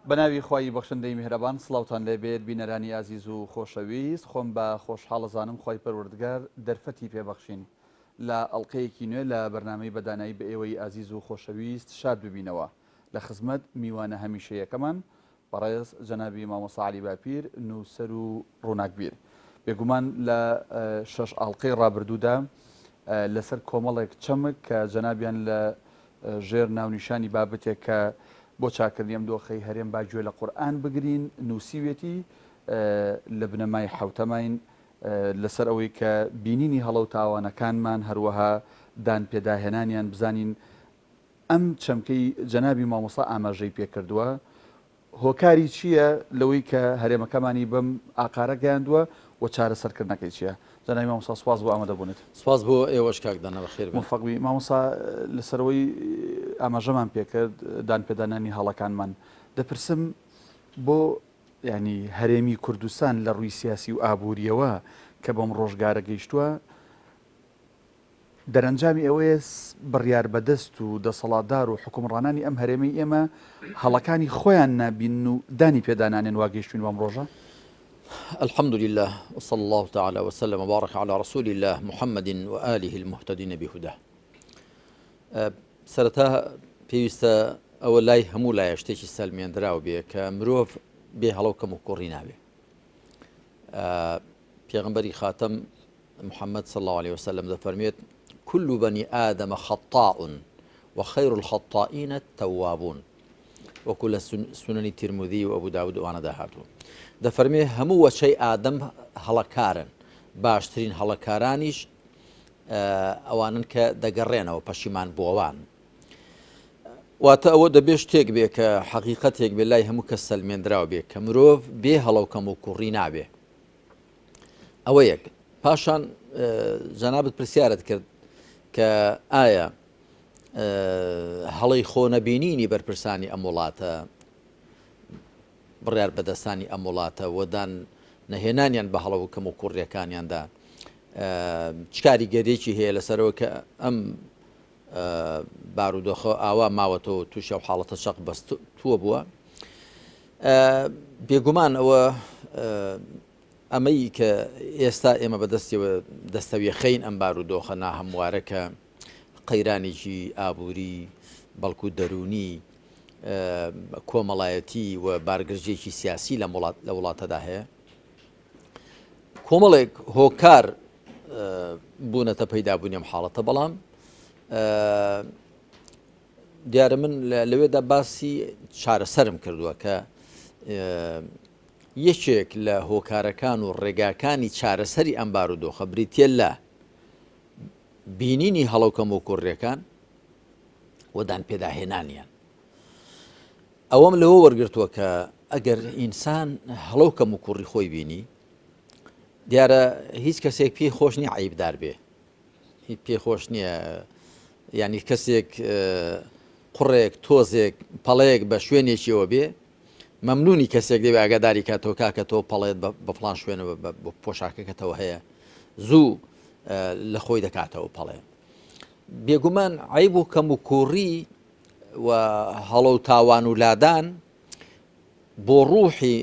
بەناوی خۆی بەخشندەی میهرەبان سڵاوتان لێبێت بینەرانی ئازیز و خۆشەویست خۆم بە خۆشحاڵەزانم خۆی پەروەردگار دەرفەتی پێبەخشین لە ئەڵلقەیەکی نوێ لە بەرنامەی بەدانایی بە ئێوەی ئازیز و خۆشەویست شاد ببینەوە لە خزمەت میوانە هەمیشەیەکەمان بەڕێز جەنابی مامۆستا عەلی باپیر نووسەر و ڕووناکبیر بێگومان لە 6 ئاڵلقەی ڕابردوودا لەسەر کۆمەڵێک چەمک کە جەنابیان لە ژێر ناونیشانی بابەتێک کە بۆ چاکردیم دۆخەی هەرێم باگوێ لە قورئان بگرین نووسیوێتی لە بنەمای حوتەماین لەسەر ئەوەی کە بینینی هەڵە و تاوانەکانمان هەروەها دان پێداهێنانیان بزانین ئەم چەمکەی جەنابی مامۆستا ئاماژەی پێکردووە هۆکاری چییە لەوەی کە هەرێمەکەمانی بەم ئاقارە گەیاندووە و چارەسەرکردنەکەی چییە؟ جەنابی مامۆستا سوپاس بۆ ئامادەبوونێت. سپاس بۆ ئێوەش کاکدانە بەخێر بێت. موفەقبی مامۆستا لەسەرەوەی ئاماژەمان پێکرد دانپێدانانی هەڵەکانمان دەپرسم بۆ ینی هەرێمی کوردستان لە ڕووی سیاسی و ئابوووریەوە کە بەم ڕۆژگارە گەیشتووە دەرەنجامی ئەوەیە بڕیار بەدەست و دەسەڵاتدار و حکومڕانانی ئەم هەرێمەی ئێمە هەڵەکانی خۆیان نابین و دانی پێدانانێن واگەیشتوین بەم ڕۆژە. الحمد لله وصلى الله تعالى وسلم وبارك على رسول الله محمد وآله المهتدين بهداه. سەرەتا پێویستە ئەوە لای هەموو لایە شتێکی سەلمێنراو بێ کە مرۆڤ بێ هەڵەوکەم و کوڕی نابێ. پێغەمبەری خاتەم محمد صلى الله عليه وسلم دەفەرمێت كل بني آدم خطاء وخير الخطائين التوابون وكل سنن الترمذي وأبو داود وأنا داهاتو دەفەرمێ هەموو وەچەی ئادەم هەڵەکارن باشترین هەڵەکارانیش ئەوانن کە دەگەڕێنەوە پەشیمان بۆوان واتە ئەوە دەبێ شتێک بێ کە حەقیقەتێک بێ لای هەموو کەس سەلمێنراو بێ کە مرۆڤ بێ هەڵەوکەم و کوڕی نابێ. ئەوە یەک. پاشان جەنابەت پرسیارت کرد کە ئایا هەڵەی خۆنەبینینی بەرپرسانی ئەم وڵاتە بڕیار بەدەستانی ئەم وڵاتە وەدان نەهێنانیان بە هەڵەوکەم و کوڕیەکانیاندا چکاری گەرێکی هەیە لەسەرەوە کە ئەم بارودۆخە ئاوا ماوەتەوە تووشە و حاڵەتە شەق بەستووە بووە. بێگومان ئەوە ئەمەی کە ئێستا ئێمە بەدەستیەوە دەستەویە خەین ئەم بارودۆخە ناهەموارە کە قەیرانێکی ئابووری بەڵکو دەرونی کۆمەڵایەتی و بارگرژێکی سیاسی لە وڵاتەدا هەیە کۆمەڵێک هۆکار بوونەتە پەیدابوونیم حاڵەتە بەڵام دیارە من لەوێدا باسی چارەسەرم کردووە کە یەکێک لە هۆکارەکان و ڕێگاکانی چارەسەری ئەم بارودۆخە بریتیە لە بینینی هەڵەوکەم و کوڕیەکان وەدان پێداهێنانیان. ئەوەم لەوە وەرگرتووە کە ئەگەر ئینسان هەڵەوکەم و کوڕی خۆی بینی دیارە هیچ کەسێک پێی خۆش نییە عیبدار بێ هیچ پێی خۆش نییە ینی کەسێک قوڕێک تۆزێک پەڵەیەک بە شوێنێکیەوە بێ مەمنونی کەسێک دەبێ ئاگاداری کاتەوە کاکە تۆ پەڵێت بە فڵان شوێنەوە بە پۆشاکەکەتەوە هەیە زوو لە خۆی دەکاتەوە پەڵێ. بێگومان عیب و کەم و کوڕی و هەڵە و تاوان و لادان بۆ ڕوحی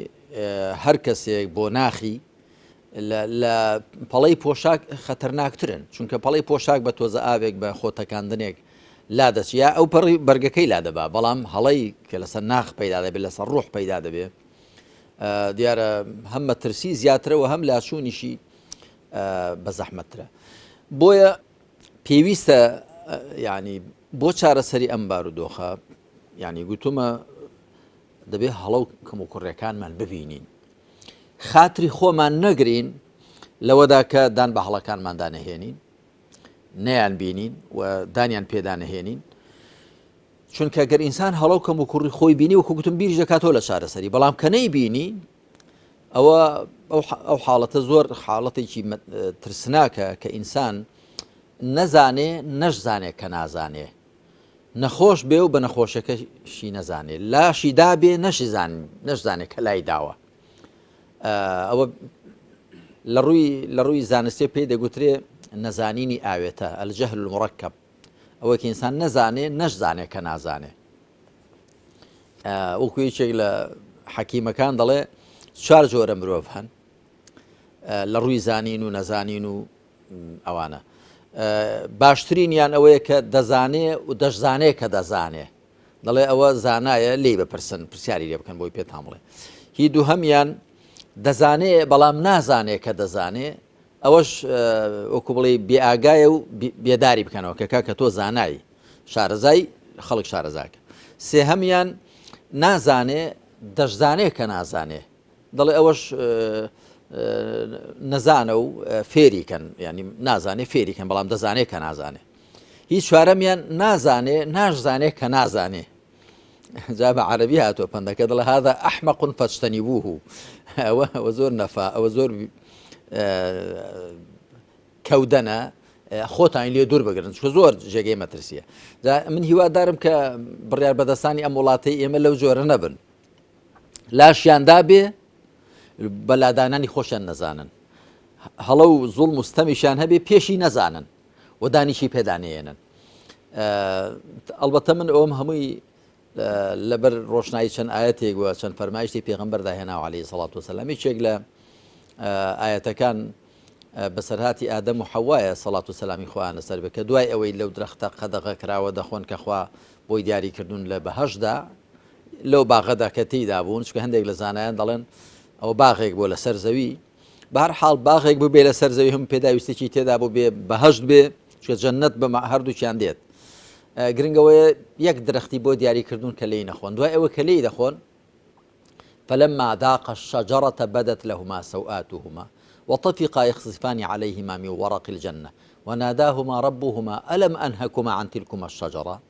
هەر کەسێک بۆ ناخی لە پەڵەی پۆشاک خەتەرناکترن چونکە پەڵەی پۆشاک بە تۆزە ئاوێک بە خۆتەکاندنێک لادەچیا ئەو پەڕی بەرگەکەی لادەبا بەڵام هەڵەی کە لەسەر ناخ پەیدا دەبێت لەسەر ڕوح پەیدا دەبێت دیارە هەم مەترسی زیاترەوە هەم لاشوونیشی بە زەحمەترە. بۆیە پێویستە ینی بۆ چارەسەری ئەم بارودۆخە ینی گوتومە دەبێت هەڵە و کەم و کوڕیەکانمان ببینین خاتری خۆمان نەگرین لەوەدا کە دان بە هەڵەکانمان دانەهێنین نەیان بینین و دانیان پێدانەهێنین چونکە گەر ئینسان هەڵە و کەم و کوڕی خۆی بینی وەکو گوتم بیری دەکاتەوە لە چارەسەری بەڵام کە نەیبینی ئەوە ئەو حاڵەتە زۆر حاڵەتێکی ترسناکە کە ئینسان نەزانێ نەشزانێ کە نازانێ نەخۆش بێ و بە نەخۆشەکەشی نەزانێ لاشی دابێ نەشزانێ کە لای داوە. ئەوە لە ڕووی زانستی پێی دەگوترێ نەزانینی ئاوێتە الجەهل المڕەکەب ئەوە کە ئینسان نەزانێ نەشزانێ کە نازانێ. وەکو یەکێک لە حەکیمەکان دەڵێ 4 جۆرە مرۆڤ هەن لە ڕووی زانین و نەزانین و ئەوانە باشترینیان ئەوەیە کە دەزانێ و دەشزانێ کە دەزانێ دەڵێ ئەوە زانایە لێ بپرسن پرسیاری لێ بکەن بۆی پێتان بڵێ هی دووهەمیان دەزانێ بەڵام نازانێ کە دەزانێ ئەوەش وەکو بڵێ بێئاگایە و بێداری بکەنەوە کە کاکە تۆ زانایی شارەزای خەڵک شارەزاکە سێهەمیان نازانێ دەشزانێ کە نازانێ دەڵێ ئەوەش نەزانە و فێریکەن ینی نازانێ فێریکەن بەڵام دەزانێ کە نازانێ هیچ چوارەمیان نازانێ ناشزانێ کە نازانێ جا بە عەرەبی هاتووە پەندەکە دڵێ هذا ئەحمەق فاجتەنیبوه ئەوە زۆر نەفا ئەوە زۆر کەودەنە خۆتان لێ دوور بگرن چکە زۆر جێگەی مەترسیە من هیوادارم کە بڕیار بەدەستانی ئەم وڵاتەی ئێمە لەو جۆرە نەبن لاشیاندا بێ بەلادانانی خۆشیان نەزانن هەڵە و زوڵ مستەمیشان هەبێ پێشی نەزانن و دانیشی پێدانێنن ئەلبەتە من ئەوم هەمووی لەبەر ڕۆشنایی چەند ئاەتێک وە چەند فەرمایشتی پێغەمبەر داهێناوە عەلەیهی سەڵات وسەلام یەکێک لە ئاەتەکان بەسەرهاتی ئادەم و حەوایە سەڵات وسەلامی خۆیان لەسەر بێ کە دوای ئەوەی لەو درەختە قەدەغە کراوە دەخۆن کە خوا بۆی دیاریکردوون لە بەهەشدا لەو باغەدا کە تێیدا بوون چکە هەندێک لە زانایان دەڵێن ئەو باغێک بۆ لەسەر زەوی بەهەرحاڵ باغێک بوو بێ لەسەر زەوی هەموو پێداویستێکی تێدا بوو بێ بەهەشت بێ چکە جەنەت بە هەردووکیان دێت گرنگەوەیە یەک درەختی بۆ دیاریکردوون کە لێی نەخۆن دوای ئەوە کە لێی دەخۆن فلما ذاق الشجرة بدت لهما سوآتهما وطفقا يخصفان عليهما من ورق الجنة وناداهما ربهما ألم أنهكما عن تلكما الشجرة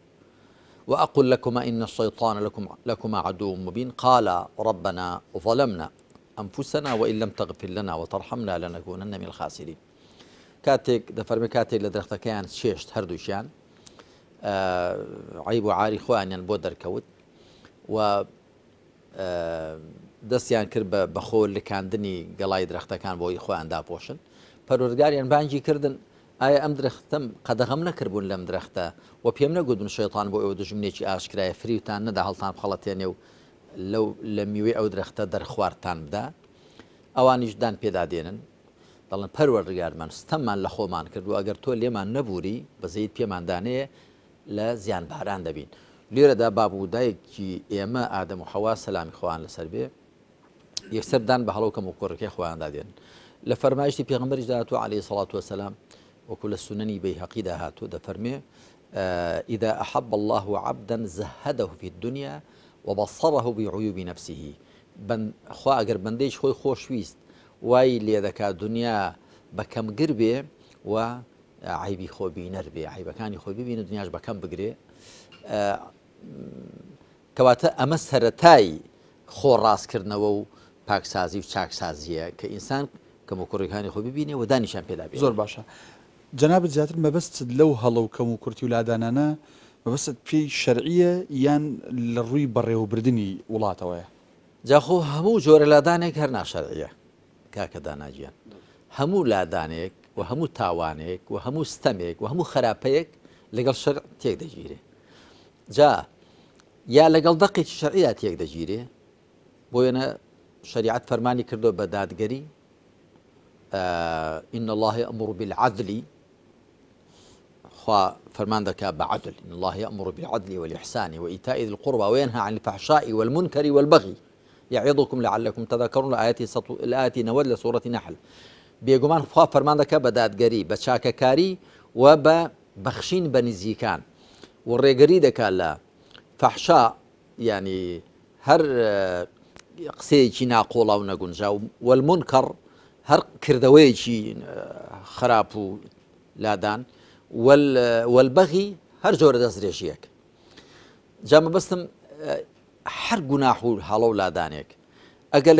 وأقل لكما إن الشيطان لكما عدو مبين قال ربنا ظلمنا أنفسنا وإن لم تغفر لنا وترحمنا لنكونن من الخاسرين كاتێک دەفەرمێ کاتێک لە درەختەکەیان شێشت هەردووشیان عیب و عاری خۆیانیان بۆ دەرکەوت و دەستیان کرد بە خۆ لکاندنی گەڵای درەختەکان بۆی خۆیان داپۆشن پەروەردگاریان بانگی کردن ئایا ئەم درەختەم قەدەغەم نەکردبوون لەم درەختە و پێم نەگوتبن شەیطان بۆ ئێوە دژمنێکی ئاشکرایە فریوتان نەدا هەڵتان بخەڵەتێنێ و لە میوەی ئەو درەختە دەرخواردتان بدا ئەوانیش دان پێدادێنن دەڵێن پەروەردگارمان ستەممان لە خۆمان کرد و ئەگەر تۆ لێمان نەبووری بەزەیت پێماندانەیە لە زیان باران دەبین لێرەدا بابوودایەکی ئێمە ئادەم و حەوا سەلامی خۆیان لەسەر بێ یەکسەردان بە هەڵەوکەم و کوڕەکەی خۆیان دادێن لە فەرمایشتی پێغەمبەریش داهاتووە عەلەیهی سەڵات وەسەلام وەکو لە سونەنی بەیهەقیدا هاتووە دەفەرمێ إذا أحب الله عبدا زهده في الدنيا وبصره بعيوب نفسه خوا ئەگەر بەندەیش خۆی خۆشویست وای لێ دەکات دنیا بەکەم گر بێ و عیبی خۆ بینەر بێ عیبەکانی خۆی ببینە دنیاش بەکەم بگرێ کەواتە ئەمە سەرەتای خۆڕاستکردنەوە و پاکسازی و چاکسازیە کە ئینسان کەم و کوڕەکانی خۆی ببینێ و دانیشان پێدا بێ زۆر باشە جەنابەت زیاتر مەبەستت لەو هەڵە و کەم و کورتی و لادانانە مەبەستت پێی شەرعیە یان لە ڕووی بەڕێوەبردننی وڵاتەوەیە جاخۆ هەموو جۆرە لادانێک هەر ناشەرعیە کاکە داناجیان هەموو لادانێک و هەموو تاوانێک و هەموو ستەمێک و هەموو خراپەیەک لەگەڵ شەرع تێک دەگیرێ جا یا لەگەڵ دەقێکی شەرعیدا تێک دەگیرێ بۆیەنە شریعەت فەرمانی کردو بە دادگەری إن الله يأمر بالعدل خوا فرمان دكا بعدل إن الله يأمر بالعدل والإحسان وإيتاء ذي القربى وينهى عن الفحشاء والمنكر والبغي يعظكم لعلكم تذكرون الآيات نود لسورة نحل بيقومان خوا فرمان دكا بدادگري بچاككاري وببخشين بنزيكان والريقري دكا لا فحشاء يعني هر قسەیەکی ناقۆڵاو نەگونجاو والمنکەڕ هەر کردەوەیەکی خراپ و لادان والبەغی هەر جۆرە دەستدرێژیەک جا مەبەستم هەر گوناح و هەڵە و لادانێک ئەگەر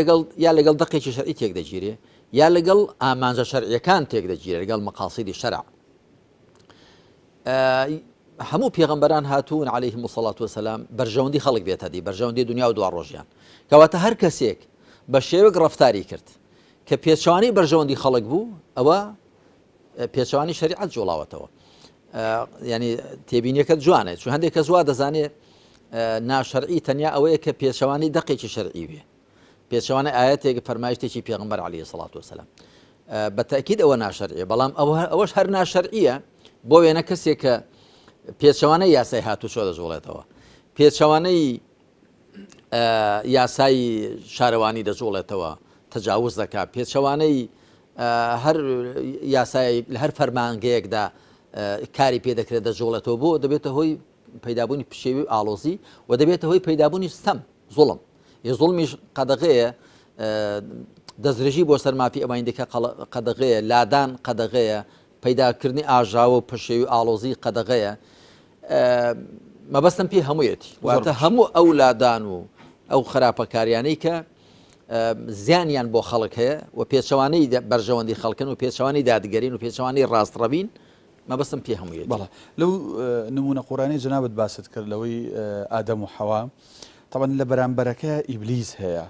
یا لەگەڵ دەقێکی شەرعی تێک دەگیرێ یا لەگەڵ ئامانجە شەرعیەکان تێک دەگیرێ لەگەڵ مەقاصیدی شەرع هەموو پێغەمبەران هاتوون عەلەیهیم الصەڵات وەسەلام بەرژەوەندی خەڵک بێتە دی بەرژەوەندی دنیا و دوا ڕۆژیان کەواتە هەر کەسێک بە شێوەیەک ڕەفتاری کرد کە پێچەوانی بەرژەوەندی خەڵک بوو ئەوە پێچەوانی شەریعەت جوڵاوەتەوە ینی تێبینیەکەت جوانێت چون هەندێک کەس وا دەزانێت ناشەرعی تەنیا ئەوەیە کە پێچەوانەی دەقێکی شەرعی بێ پێچەوانەی ئاەتێک فەرمایشتێکی پێغەمبەر عەلەیهی سەڵات وەسەلام بەتەکید ئەوە ناشەرعیە بەڵام ئەوەش هەر ناشەرعیە بۆ وێنە کەسێک کە پێچەوانەی یاسای هاتوچۆ دەجوڵێتەوە پێچەوانەی یاسای شارەوانی دەجوڵێتەوە تەجاوز دەکات پێچەوانەی هەر یاسای هەر فەرمانگەیەکدا کاری پێ دەکرێت دەجوڵێتەوە بۆ دەبێتە هۆی پەیدابوونی پشێوی و ئاڵۆزی و دەبێتە هۆی پەیدابوونی ستەم زوڵم زوڵمیش قەدەغەیە دەستدرێژی بۆ سەرمافی ئەمایندەکە قەدەغەیە لادان قەدەغەیە پەیداکردنی ئاژاوە و پشێوی و ئاڵۆزی قەدەغەیە مەبەستم پێ هەموویەتی واتە هەموو ئەو لادان و ئەو خراپەکاریانەی کە زیانیان بۆ خەڵک هەیە و پێچەوانەی بەرژەوەندی خەڵکن و پێچەوانی دادگەرین و پێچەوانی ڕاستڕەبین مەبەستم پێ هەموویەتی بەڵێ لەو نمونە قورآنی جەنابەت باست کرد لەوەی ئادەم و حەوا طبعا لە بەرامبەرەکە ئیبلیس هەیە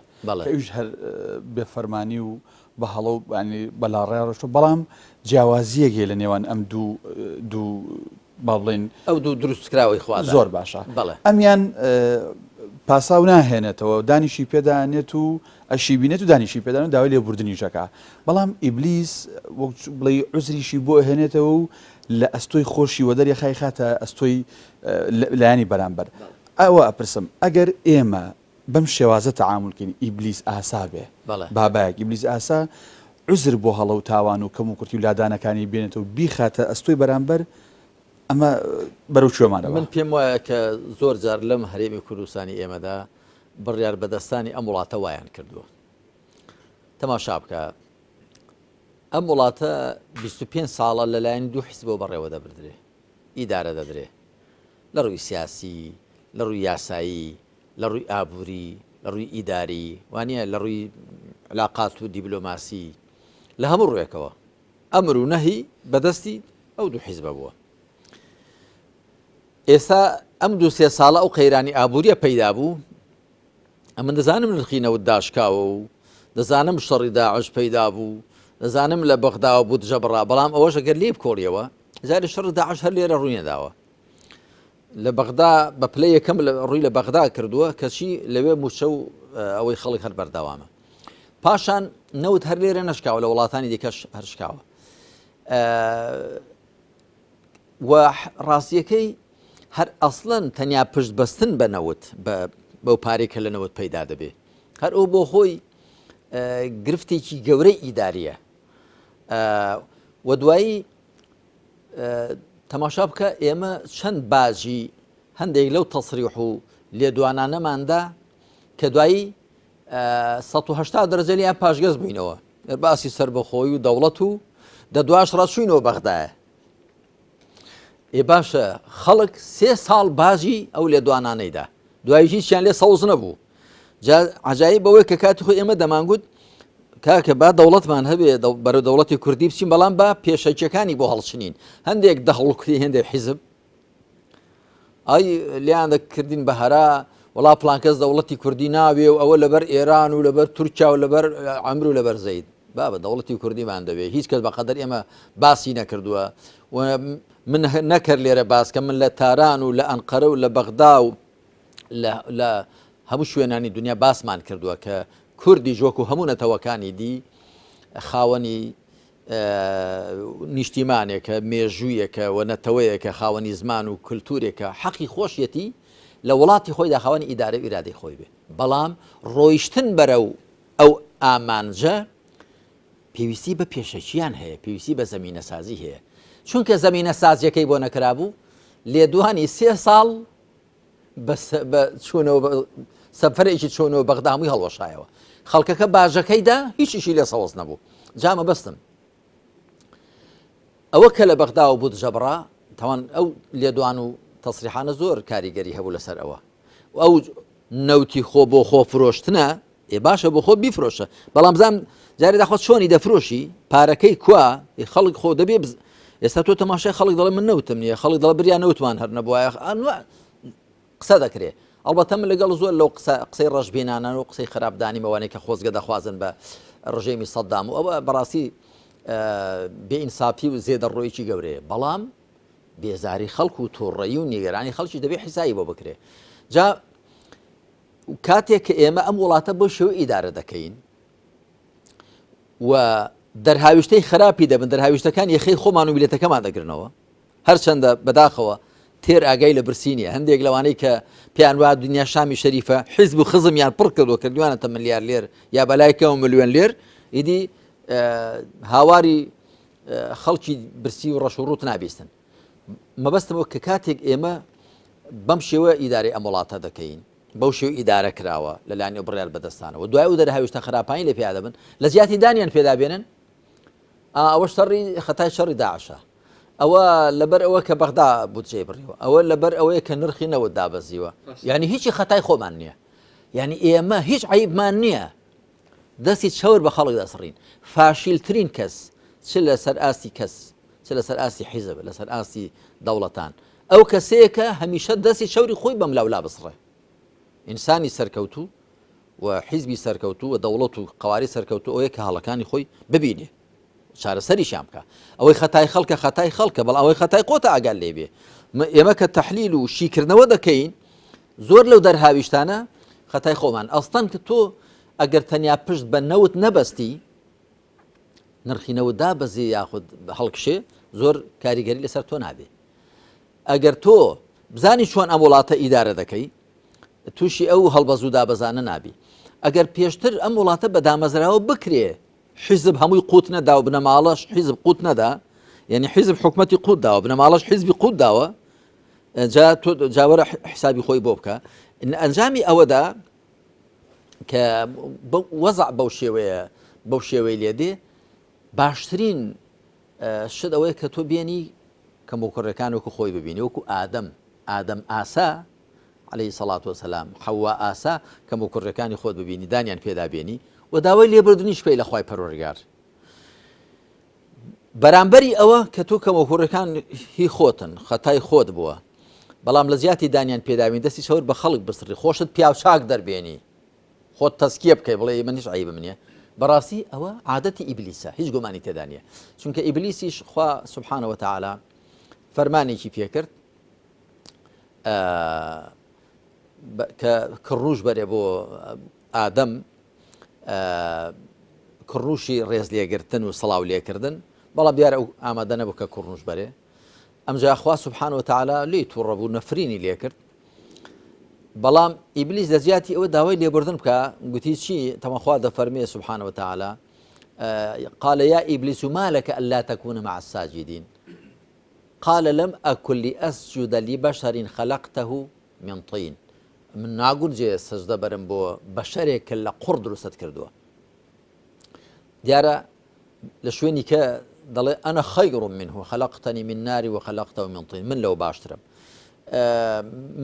کە ئەوش هەر بێفەرمانی و بە هەڵە و بەلاڕێ ڕۆشتە بەڵام جیاوازیەکێ لە نێوان ئەم دوو باڵێن ئەو دوو دروستکراوەی خوا زۆر باشە ئەمیان پاساو ناهێنێتەوە دانیشی پێدانێت و ئەشی بینێت و دانیشی پێدان و داوای لێبوردنیشەکە بەڵام ئیبلیس وەک بڵێ عوزریشی بۆ هێنێتەوە و لە ئەستۆی خۆشی وەدەری خای خاتە ئەستۆی لایانی بەرامبەر ئەوە ئەپرسم ئەگەر ئێمە بەم شێوازە تەعامولکەین ئیبلیس ئاسا بێ بابایەک ئیبلیس ئاسا عوزر بۆ هەڵە و تاوان و کەم و کورتی و لادانەکانی بێنێتەوە بیخاتە ئەستۆی بەرامبەر ئەمە بەرەو چۆمانەوە من پێم وایە کە زۆر جار لەم هەرێمی کوردستانی ئێمەدا بڕیار بەدەستانی ئەم وڵاتە وایان کردووە تەماشا بکە ئەم وڵاتە 25 ساڵە لەلایەن دوو حیزبەوە بەڕێوە دەبردرێ ئیدارە دەدرێ لە ڕووی سیاسی لە ڕووی یاسایی لە ڕووی ئابووری لە ڕووی ئیداری وانە لە ڕووی علاقات و دیبلۆماسی لە هەموو ڕوویەکەوە ئەمر و نەهی بەدەستی ئەو دوو حیزبە بووە ئێستا ئەم دوو سێ ساڵە ئەو قەیرانی ئابووریە پەیدا بوو ئەمە دەزانم نرخینەوە داشکاوە و دەزانم شەڕی داعش پەیدا بوو دەزانم لە بەغداوە بوو دژەبڕا بەڵام ئەوەش ئەگەر لێ بکۆڵیەوە جارێ شەڕی داعش هەر لێرە ڕوویەداوە لە بەغدا بە پلەی یەکەم ڕووی لە بەغدا کردووە کەچی لەوێ موچە و ئەوەی خەڵک هەر بەردەوامە پاشان نەوت هەر لێرە نەشکاوە لە وڵاتانی دیکەش هەرشکاوە و ڕاستیەکەی هەر ئەسڵەن تەنیا پشت بەستن بە نەوت بەو پارێکە لە نەوت پەیدا دەبێ هەر ئەو بۆ خۆی گرفتێکی گەورەی ئیداریە و دوایی تەماشا بکە ئێمە چەند باجی هەندێک لەو تەسریح و لێدوانانەماندا کە دوایی 180 دەرەجە لیان پاشگەز بووینەوە باسی سەربەخۆی و دەوڵەت و دەدواش ڕاچووینەوە بەغدایە ئێ باشە خەڵک 3 ساڵ باژی ئەو لێدوانانەیدا دوایی هیچیان لێ سەوز نەبوو عەجایب بەوەی کە کاتی خۆی ئێمە دەمانگوت کاکە با دەوڵەتمان هەبێ بەرە دەوڵەتی کوردی بچین بەڵام با پێشەکیەکانی بۆ هەڵچنین هەندێک دەخڵکردی هەندێک حیزب ئای لیان دەکردین بە هەرا وڵا پڵانکەس دەوڵەتی کوردی ناوێ و ئەوە لەبەر ئێران و لەبەر تورکیا و لەبەر عەمرو و لەبەر زەید بابە دەوڵەتی کوردیمان دەوێ هیچ کەس بەقەدەر ئێمە باسی نەکردووە و من نەکرد لێرە باسکە من لە تاران و لە ئەنقەرە و لە بەغدا و لە هەموو شوێنانی دنیا باسمان کردووە کە کوردی جۆک و هەموو نەتەوەکانی دی خاوەنی نیشتیمانێکە مێژوویەکە و نەتەوەیەکە خاوەنی زمان و کللتورێکە حەقی خۆشیەتی لە وڵاتی خۆیدا خاوەنی ئیدارە و ئیرادەی خۆی بێ بەڵام ڕۆیشتن بەرە و ئەو ئامانجە پێویستی بە پێشەکیان هەیە پێویستی بە زەمینە سازی هەیە چونکە زەمینە سازیەکەی بۆ نەکرابوو لێدوانی 3 ساڵ بە چوونەوە سەفەرێکی چۆنەوە بەغدا هەمووی هەڵوەشایەوە خەڵکەکە باژەکەیدا هیچیشی لێ سەوز نەبوو جامە بەستم ئەوە کە لە بەغدا و بوو دژەبڕا تاوان ئەو لێدوان و تەسریحانە زۆر کاریگەری هەبوو لەسەر ئەوە ئەو نەوتی خۆ بۆ خۆ فرۆشتنە ئێ باشە بۆ خۆ بیفرۆشە بەڵام بزانام جارێ داخۆ چۆنی دەفرۆشی پارەکەی کوا خەڵک خۆ دەبێ ئێستا تۆ تەماشای خەڵک دەڵێ من نەوتم نییە خەڵک دەڵێ بریان نەوتمان هەر نەبووایە قسە دەکرێ ئەڵبەتە من لەگەڵ زۆر لەو قسەی ڕەشبێنانان و قسەی خراپدانی مەوانەیە کە خۆزگە دەخوازن بە ڕژێمی سەدام و ئەوە بەڕاستی بێئینسافی و زێدەڕۆیەکی گەورەیە بەڵام بێزاری خەڵک و تووڕەیی و نیگەرانی خەڵکی دەبێت حیسایی بۆ بکرێ. جا کاتێک کە ئێمە ئەم وڵاتە بۆ شێوە ئیدارە دەکەین و دەرهاویشتەی خراپی دەبن، دەرهاویشتەکان یەخەی خۆمان و میلەتەکەمان دەگرنەوە، هەرچەندە بەداخەوە تێر ئاگای لە برسی نیە. هەندێک لەوانەی کە پێیان وا دنیا شامی شەریفە حیزب و خزمیان پڕ کردووە کردوانەتە ملیار لێر یا بەلایکەوە ملیۆن لێر، ئیدی هاواری خەڵکی برسی و ڕەش و ڕوت نابیستن. مەبەستمەوە کە کاتێک ئێمە بەم شێوە ئیدارەی ئەم وڵاتە دەکەین، بەو شێو ئیدارە کراوە لەلایەنی بڕیار بەدەستانەوە، دوای و دەرهاویشتە خراپانی لێ پێدا بن، لە زیاتی دانیان پێدا بێنن ئەوە شەڕی خەتای شەڕی داعشە، ئەوە لەبەر ئەوە کە بەغدا بودجێ بڕیوە، ئەوە لەبەر ئەوەیە کە نرخی نەوت دابەزیوە. یعنی هیچی خەتای خۆمان نییە، یعنی ئێمە هیچ عیبمان نییە، دەستی چەور بە خەڵک دەسڕین. فاشیلترین کەس چ لەسەر ئاستی کەس، چ لەسەر ئاستی حیزب، لەسەر ئاستی دەوڵەتان، ئەو کەسەیەکە هەمیشە دەستی چەوری خۆی بەم لاولا بسڕێ. ئینسانی سەرکەوتو و حیزبی سەرکەوتو و دەوڵەت و قەواری سەرکەوتو ئەوەیە کە هەڵەکانی خۆی ببینێ، چارەسەریشیان بکە. ئەوەی خەتای خەڵکە خەتای خەڵکە، بەڵام ئەوەی خەتای قۆتە ئاگال لێ بێ. ئێمە کە تەحلیل و شیکردنەوە دەکەین، زۆر لەو دەرهاویشتانە خەتای خۆمان. ئەستان کە تۆ ئەگەر تەنیا پشت بە نەوت نەبەستی، نرخی نەوت دابەزی یاخود هەڵکشێ، زۆر کاریگەری لەسەر تۆ نابێ. ئەگەر تۆ بزانی چۆن ئەم وڵاتە ئیدارە دەکەی، تووشی ئەو هەڵبەزوو دابەزانە نابی. ئەگەر پێشتر ئەم وڵاتە بە دامەزراوە بکرێ، حیزب هەمووی قوت نەدا و بنەماڵەش حیزب قوت نەدا، یعنی حیزب حکومەتی قوت داوە، بنەماڵەش حیزبی قوت داوە، جاوەرە حسابی خۆی بۆ بکە. ئەنجامی ئەوەدا کە وەزع بەو شێوەیە لێدێ، باشترین شت ئەوەیە کە تۆ بێنی کە مۆکڕەکان وەکو خۆی ببینی، وەکو ئادەم ئاسا عليه الصلاة والسلام، حوا ئاسا کە مۆکڕەکانی خۆت ببینی، دانیان پێدا بێنی و داوای لێبوردنیش پێی لە خوای پەروەردگار. بەرامبەری ئەوە کە تۆ کە مۆکڕەکان هی خۆتن، خەتای خۆت بووە، بەڵام لە زیاتی دانیان پێداوین، دەستی چەور بە خەڵک بسڕی، خۆشت پیاو چاک دەربێنی، خۆت تەسکیە بکەی، بڵێ من هیچ عیبم نییە. بەڕاستی ئەوە عادەتی ئیبلیسە، هیچ گومانی تێدا نییە. چونکە ئیبلیسیش خوا سبحانه وتعالى فەرمانێکی پێکرد کە کڕوش بەرێ بۆ ئادەم، کڕوشی ڕێز لێگرتن و سەڵاو لێکردن، بەڵام دیارە ئەو ئامادە نەبوو کە کڕوش بەرێ. ئەمجا خوا سبحانه وتعالى لی تووڕەبوو، نەفرینی لێکرد، بەڵام ئیبلیس دەزیاتی ئەوە داوای لێبوردن بکە، گوتی چی؟ تەمەخوا دەفەرمێ سبحانه وتعالى قال يا إبليس ما لك ألا تكون مع الساجدين قال لم أكن لأسجد لبشر خلقته من طين. من ناگون جێ سەجدە بەرم بۆ بەشەرێک کە لە قوڕ دروست کردووە. دیارە لە شوێنی کە دەڵێ أنا خير منه خلقتني من نار وخلقته من طين، من لەو باشترم،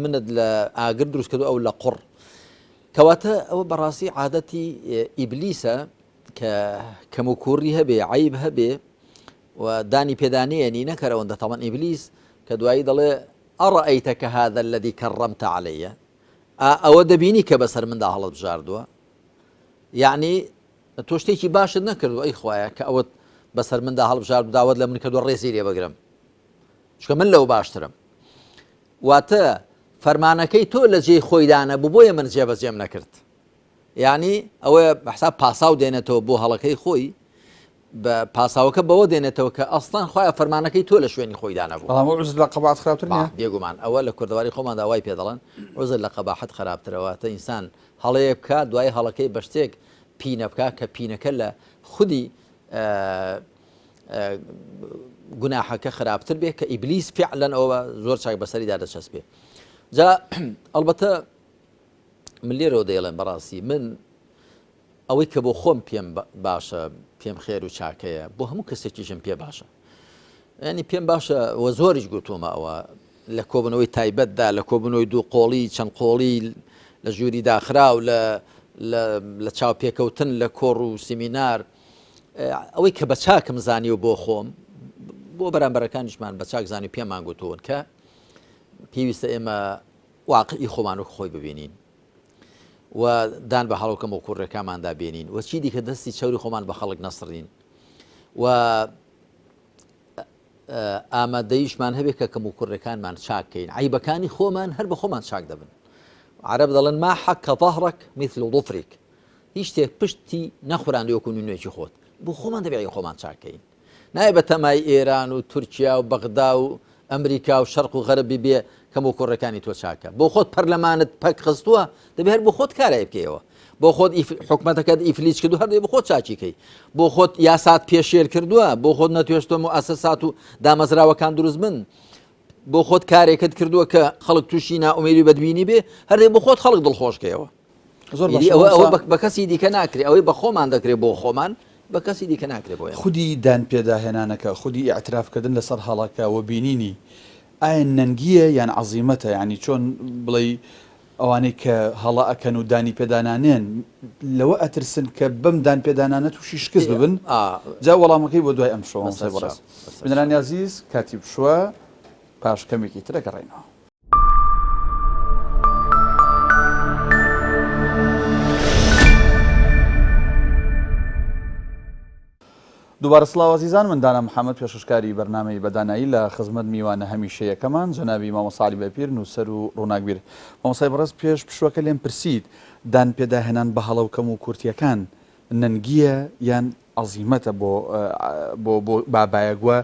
منت لە ئاگر دروست کردو ئەو لە قوڕ. کەواتە ئەوە بەڕاستی عادەتی ئیبلیسە کە کەموکوڕی هەبێ، عیب هەبێ و دانی پێدانێنی نەکەرەوەندە. تەڵەن ئیبلیس کە دوایی دەڵێ ئەڕەئەیتەکە هذا الذي كرمت علي، ئەوە دەبینی کە بەسەر مندا هەڵت بژاردووە، یعنی تۆ شتێکی باشت نەکردو ئەی خوایە کە ئەوت بەسەر مندا هەڵبژارد و داوت لە من کردووە ڕێزی لێ بگرم، چونکە من لەو باشترم. واتە فەرمانەکەی تۆ لە جێی خۆیدانە بوو، بۆیە من جێبەجێم نەکرد. یعنی ئەوەیە بەحساب پاساو دێنێتەوە بۆ هەڵەکەی خۆی، بە پاساوەکە بەوە دێنێتەوە کە ئەسڵان خوایە فەرمانەکەی تۆ لە شوێنی خۆیدانە بوو. بەڵام عوزر لە قەباحەت خراپتر نییە؟ بێگومان ئەوە لە کوردەواری خۆمان داوای پێ دەڵێن عوزر لە قەباحەت خراپترەوەتە ئینسان هەڵەیە بکات، دوای هەڵەکەی بە شتێک پینە بکە کە پینەکە لە خودی گوناحەکە خراپتر بێ، کە ئیبلیس فعلەن ئەوە زۆر چاک بەسەریدا دەچەسبێ. جا ئەلبەتە من لێرەوە دەیڵێن بەڕاستی من ئەوەی کە بۆ خۆم پێم باشە، پێم خێر و چاکەیە، بۆ هەموو کەسێکیشم پێ باشە. ینی پێم باشە وە زۆریش گوتومە ئەوە لە کۆبنەوەی تایبەتدا، لە کۆبنەوەی دوو قۆڵی چەند قۆڵی لە ژووری داخرا و لە چاوپێکەوتن لە کۆڕ و سیمینار، ئەوەی کە بە چاکم زانی و بۆ خۆم، بۆ بەرامبەرەکانیشمان بە چاک زانی پێمان گوتوون کە پێویستە ئێمە واقعی خۆمان و خۆی ببینین و دان بە هەڵەکەم و کوڕەکەماندا بێنین و چی دیکە دەستی چەوری خۆمان بە خەڵک نەسڕین و ئامادەیشمان هەبێت کە کەم و کوڕەکانمان چاکەین عیبەکانی خۆمان هەر بە خۆمان چاک دەبن عرب دەڵێن ما حەکە ظەهرەک مثل ظفرێک هیچ شتێک پشتی نەخوراندی وەکو نوێژی خۆت بۆ خۆمان دەبێت خۆمان چاکەین نایە بە تەمای ئێران و تورکیا و بەغدا و ئەمریکا و شەرق و غەربی بێ کەم و کوڕەکانی تۆ چاکە بۆ خۆت پەرلەمانت پەک خستووە دەبێت هەر بۆ خۆت کارای بکەیەوە بۆ خۆت حکومەتەکەت ئیفلیج کردو هەردێ بۆ خۆت چاکیکەی بۆ خۆت یاسات پێشێر کردووە بۆ خۆت نەتوێشتۆ مؤسسات و دامەزراوەکان دروست بن بۆ خۆت کارێکت کردووە کە خەڵک تووشی ناومێدی و بەدبینی بێ هەردێ بۆ خۆت خەڵک دڵخۆشکەوە ئەوە بە کەسی دیکە ناکرێت ئەوەی بە خۆمان دەکرێت بۆ خۆمان بە کەسی دیکە ناکرێت بۆ خودی دان پێداهێنانەکە خودی ئاعترافکردن لەسەر هەڵەکە و بینینی ئایا نەنگیە یان عەزیمەتە ینی چۆن بڵێ ئەوانەی کە هەڵە ئەکەن و دانی پێدانانێن لەوە ئەترسن کە بەم دان پێدانانە تووشی شکست ببن جا وەڵامەکەی بۆ دوای ئەم شەوە بەڕاست بنەرانی عەزیز کاتی بشووە پاش کەمێکی تر دەگەڕێنەوە. دووبارە سڵاو عەزیزان من دانا محەممەد پێشکاری بەرنامەی بەدانایی لە خزمەت میوانە هەمیشەیەکەمان جەنابی مامۆستا عەلی بەپیر نووسەر و ڕووناکبیر مامۆستای بەڕێز پێش پشووەکە لێم پرسید دان پێداهێنان بە هەڵە و کەم و کورتیەکان نەنگیە یان عەزیمەتە بۆ بابایەگووە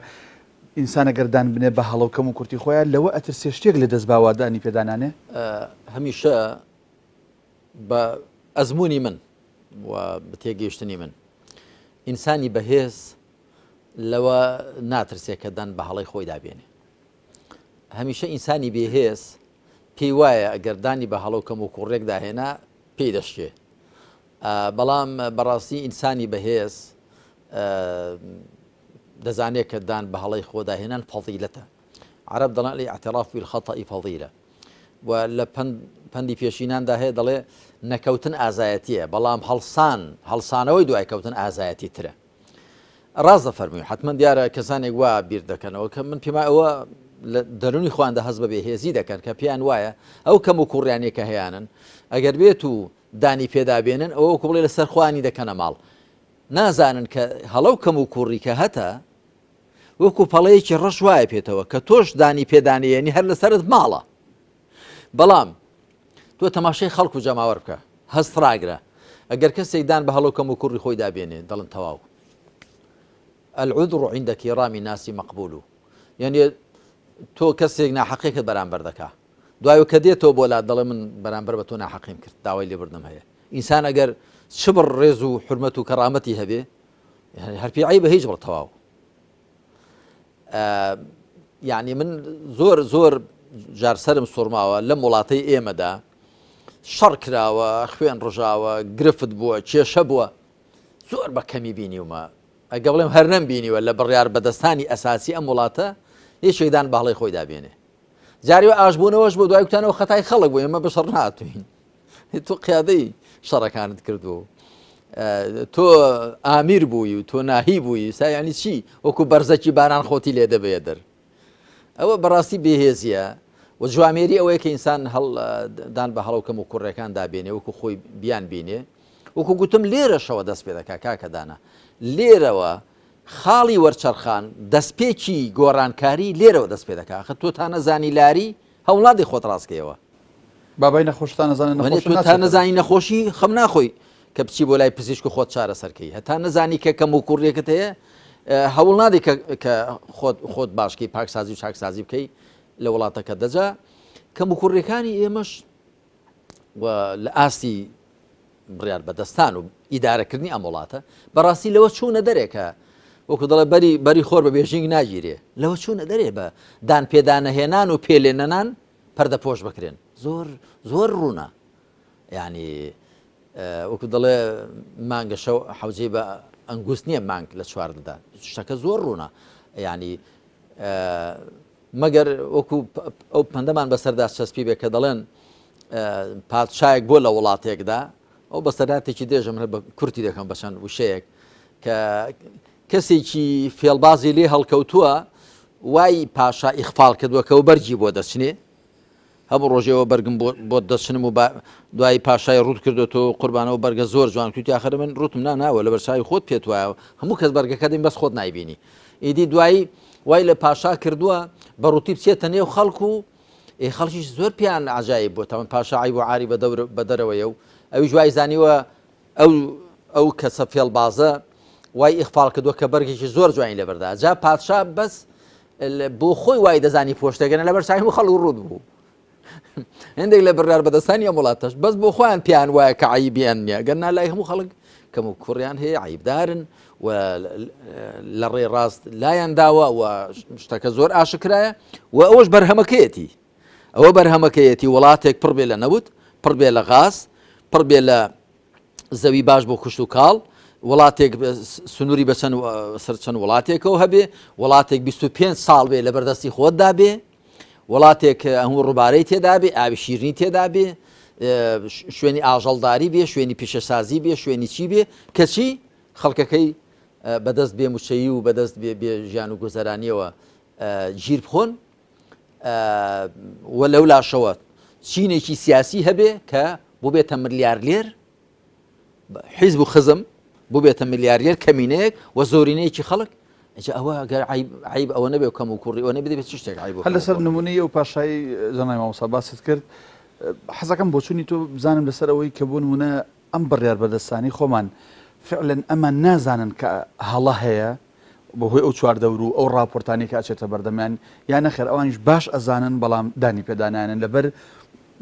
ئینسان ئەگەر دان بنێ بە هەڵە و کەم و کورتی خۆیان لەوە ئەترسێ شتێک لە دەست باوادانی پێدانانێ هەمیشە بە ئەزمموی من و بە تێگەیشتنی من ئینسانی بەهێز لەوە ناترسێکە دەن بە هەڵی خۆی دابێنێ هەمیشە ئینسانی بێهێز پێی وایە ئەگەردانی بە هەڵە و کەم و کوڕێک داهێنا پێی دەشتێ بەڵام بەڕاستی ئینسانی بەهێز دەزانێت کە دان بە هەڵی خۆداهێنان فەضیلەتە عەرەب دەڵێن الاعتراف بالخطأ فەضیلە و لە پەندی پێشیناندا هەیە دەڵێ نەکەوتن ئازایەتیە بەڵام هەڵسانەوەی دوای کەوتن ئازایەتی ترە ڕاست دەفەرمووی حتمما دیارە کەسانێک وا بیر دەکەنەوە کە من پێما ئەوە لە دەرونی خۆیاندا هەست بە بێهێزی دەکەن کە پێیان وایە ئەو کەم و کوڕیانێکە هەیەیانن ئەگەر بێت و دانی پێدابێنن ئەوە وەکو بڵێ لەسەر خوانی دەکەنە ماڵ نازانن کە هەڵە و کەم و کوڕی کە هەتە وەکو پەڵەیەکی ڕەش وایە پێێتەوە کە تۆش دانی پێدانێنی هەر لەسەرت ماڵە بەڵام تۆ تەماشای خەڵک و جەماوەر بکە هەست ڕاگرە ئەگەر کەسێک دان بە هەڵە و کەم و کوڕی خۆی دابێنێ دەڵن تەواو العذر عند كرام الناس مقبول یعنی تۆ کەسێک ناحەقیەکەت بەرامبەر دەکا دوای کە دێتەوە بۆ لات دەڵێ من بەرامبەر بە تۆ ناحەقیم کرد داوای لێبوردنم هەیە ئینسان ئەگەر شبر ڕێز و حرمەت و کەڕامەتی هەبێ هەرپی عیبە هیچ بڵ تەواو یعنی من زۆر جار سرم سوورماوە لەم وڵاتەی ئێمەدا شەڕ کراوە خوێن ڕژاوە گرفت بووە کێشە بووە زۆر بە کەمی بینیومە ئەگە بڵێم هەر نەمبینیوە لە بڕیار بەدەستانی ئەساسی ئەم وڵاتە هیچێکدان باڵی خۆی دابێنێ جاریوە ئاشبوونەوەش بۆ دوای کوتانەوە خەتای خەڵک بوو ئێمە بەشەڕ ناتوین تۆ قیادەی شەڕەکانت کردو تۆ ئامیر بووی و تۆ ناهی بووی سایانی چی وەکو بەرزەکی باران خۆتی لێ دەبێ دەر ئەوە بەڕاستی بێهێزیە و جوامێری ئەوەیە کە ئینسان دان بە هەڵە و کەم و کوڕەکان دابێنێ وەکو خۆی بیان بینێ وەکو گوتم لێرەشەوە دەست پێ دەکا کاکەدانە لێرەوە خاڵی وەرچەرخان دەستپێکی گۆڕانکاری لێرەوە دەست پێ دەکا خە تۆ تا نەزانی لاری هەوڵادی خۆت ڕاستکەوە بابای نەخۆشتان نەزانێت تا نەزانی نەخۆشی خەم ناخۆی کە بچی بۆ لای پزیشک و خۆت چارە سەرکەی هەتا نەزانی کە کەم و کوڕێکت هەیە هەوڵ نادی کە خۆت باشکەی پاکسازی و چاکسازی بکەی لە وڵاتەکە دەجا کەم و کوڕەکانی ئێمەش لە ئاستی بڕیار بەدەستان و ئیدارەکردنی ئەم وڵاتە بەڕاستی لەوە چوونە دەرێکە وەکو دەڵێ بەری خۆر بە بێژنگ ناگیرێ لەوە چوونە دەرێ بە دان پێدانەهێنان و پێلێنەنان پەردەپۆش بکرێن زۆر ڕوونە یعنی وەکو دەڵێ مانگە شەو حەوجەی بە ئەنگوست نییە مانگ لە چواردەدا شتەکە زۆر ڕوونە یعنی مەگەر وەکو ئەو پەندەمان بەسەردا چەسپی بێ کە دەڵێن پادشایەک بۆ لە وڵاتێکدا ئەو بەسەراتێکی دێژە من بە کورتی دەکەم بەچەند وشەیەک کە کەسێکی فێڵبازی لێ هەڵکەوتووە وای پاشا ئیخفاڵ کردووە کە و بەرجی بۆ دەچنێ هەموو ڕۆژەوە بەرگم بۆ دەچنم و دوای پاشای ڕوت کردوەوە قوربانەوە بەرگە زۆر جوان کوتی آخر من ڕوتم ناوە لە بەرچاوی خۆت پێت وایە هەموو کەس بەرگەکە دەین بەس خۆت نایبینی ئیدی دوایی وای لە پاشا کردووە بەڕووتی بچێتە نێو خەڵکو و خەڵکیش زۆر پیان عجایب بۆ تاوان پاشای بۆ عاری بە دەرەوەیە و ئەویش وای زانیوە ئەو کەسە فێڵبازە وای ئیخفاڵ کردووە کە بەرگێکی زۆر جوانی لەبەردا جا پادشا بەس بۆ خۆی وای دەزانی پۆشتەگەنە لەبەر چاوی خەڵک ڕوود بوو هەندێک لە بڕیار بەدەستانی وڵاتەش بەس بۆ خۆیان پیان وایە کە عیبیان نییە گەرنا لای هەموو خەڵک کەم و کوڕیان هەیە عیبدارن و لە ڕێ ڕاست لایەن داوە و شتەکە زۆر ئاشکرایە و ئەوەش بەرهەمەکەیەتی ئەوە بەرهەمەکەیەتی وڵاتێک پڕ بێ لە نەوت پڕ بێ لە غاز پڕ بێ لە زەوی باش بۆ کوشت و کاڵ وڵاتێک سنووری بەچەند سەرچەند وڵاتێکەوە هەبێ وڵاتێک 25 ساڵ بێ لە بەردەستی خۆتدا بێ وڵاتێک هەموو ڕووبارەی تێدا بێ ئاوی شیرنی تێدا بێ شوێنی ئاژەڵداری بێ شوێنی پیشەسازی بێ شوێنی چی بێ کەچی خەڵکەکەی بەدەست بێ موچەیی و بەدەست بێ ژیان و گوزەرانیەوە گیر بخۆن و لەو لاشەوە چینێکی سیاسی هەبێ کە بۆ بێتە ملیارلێر حیزب و خزم بۆ بێتە ملیارلێر کەمینەیەک و زۆرینەیەکی خەڵک ئەوە گەر عیب ئەوە نەبێ کەم و کوڕی ئەوە نەبێت بێت شتێک عیب هەر لەسەر نمونەی ئەو پاشایی زانای مامۆستا باست کرد حەزەکەم بۆ چوونی تۆ بزانم لەسەر ئەوەی کە بۆ نمونە ئەم بڕیار بەدەستانی خۆمان فعلەن ئەمان نازانن کە هەڵە هەیە بەهۆی ئەو چواردەور و ئەو ڕاپۆرتانی کە ئاچێتە بەردەمیان یان نەخێر ئەوانیش باش ئەزانن بەڵام دانی پێدانایەنن لەبەر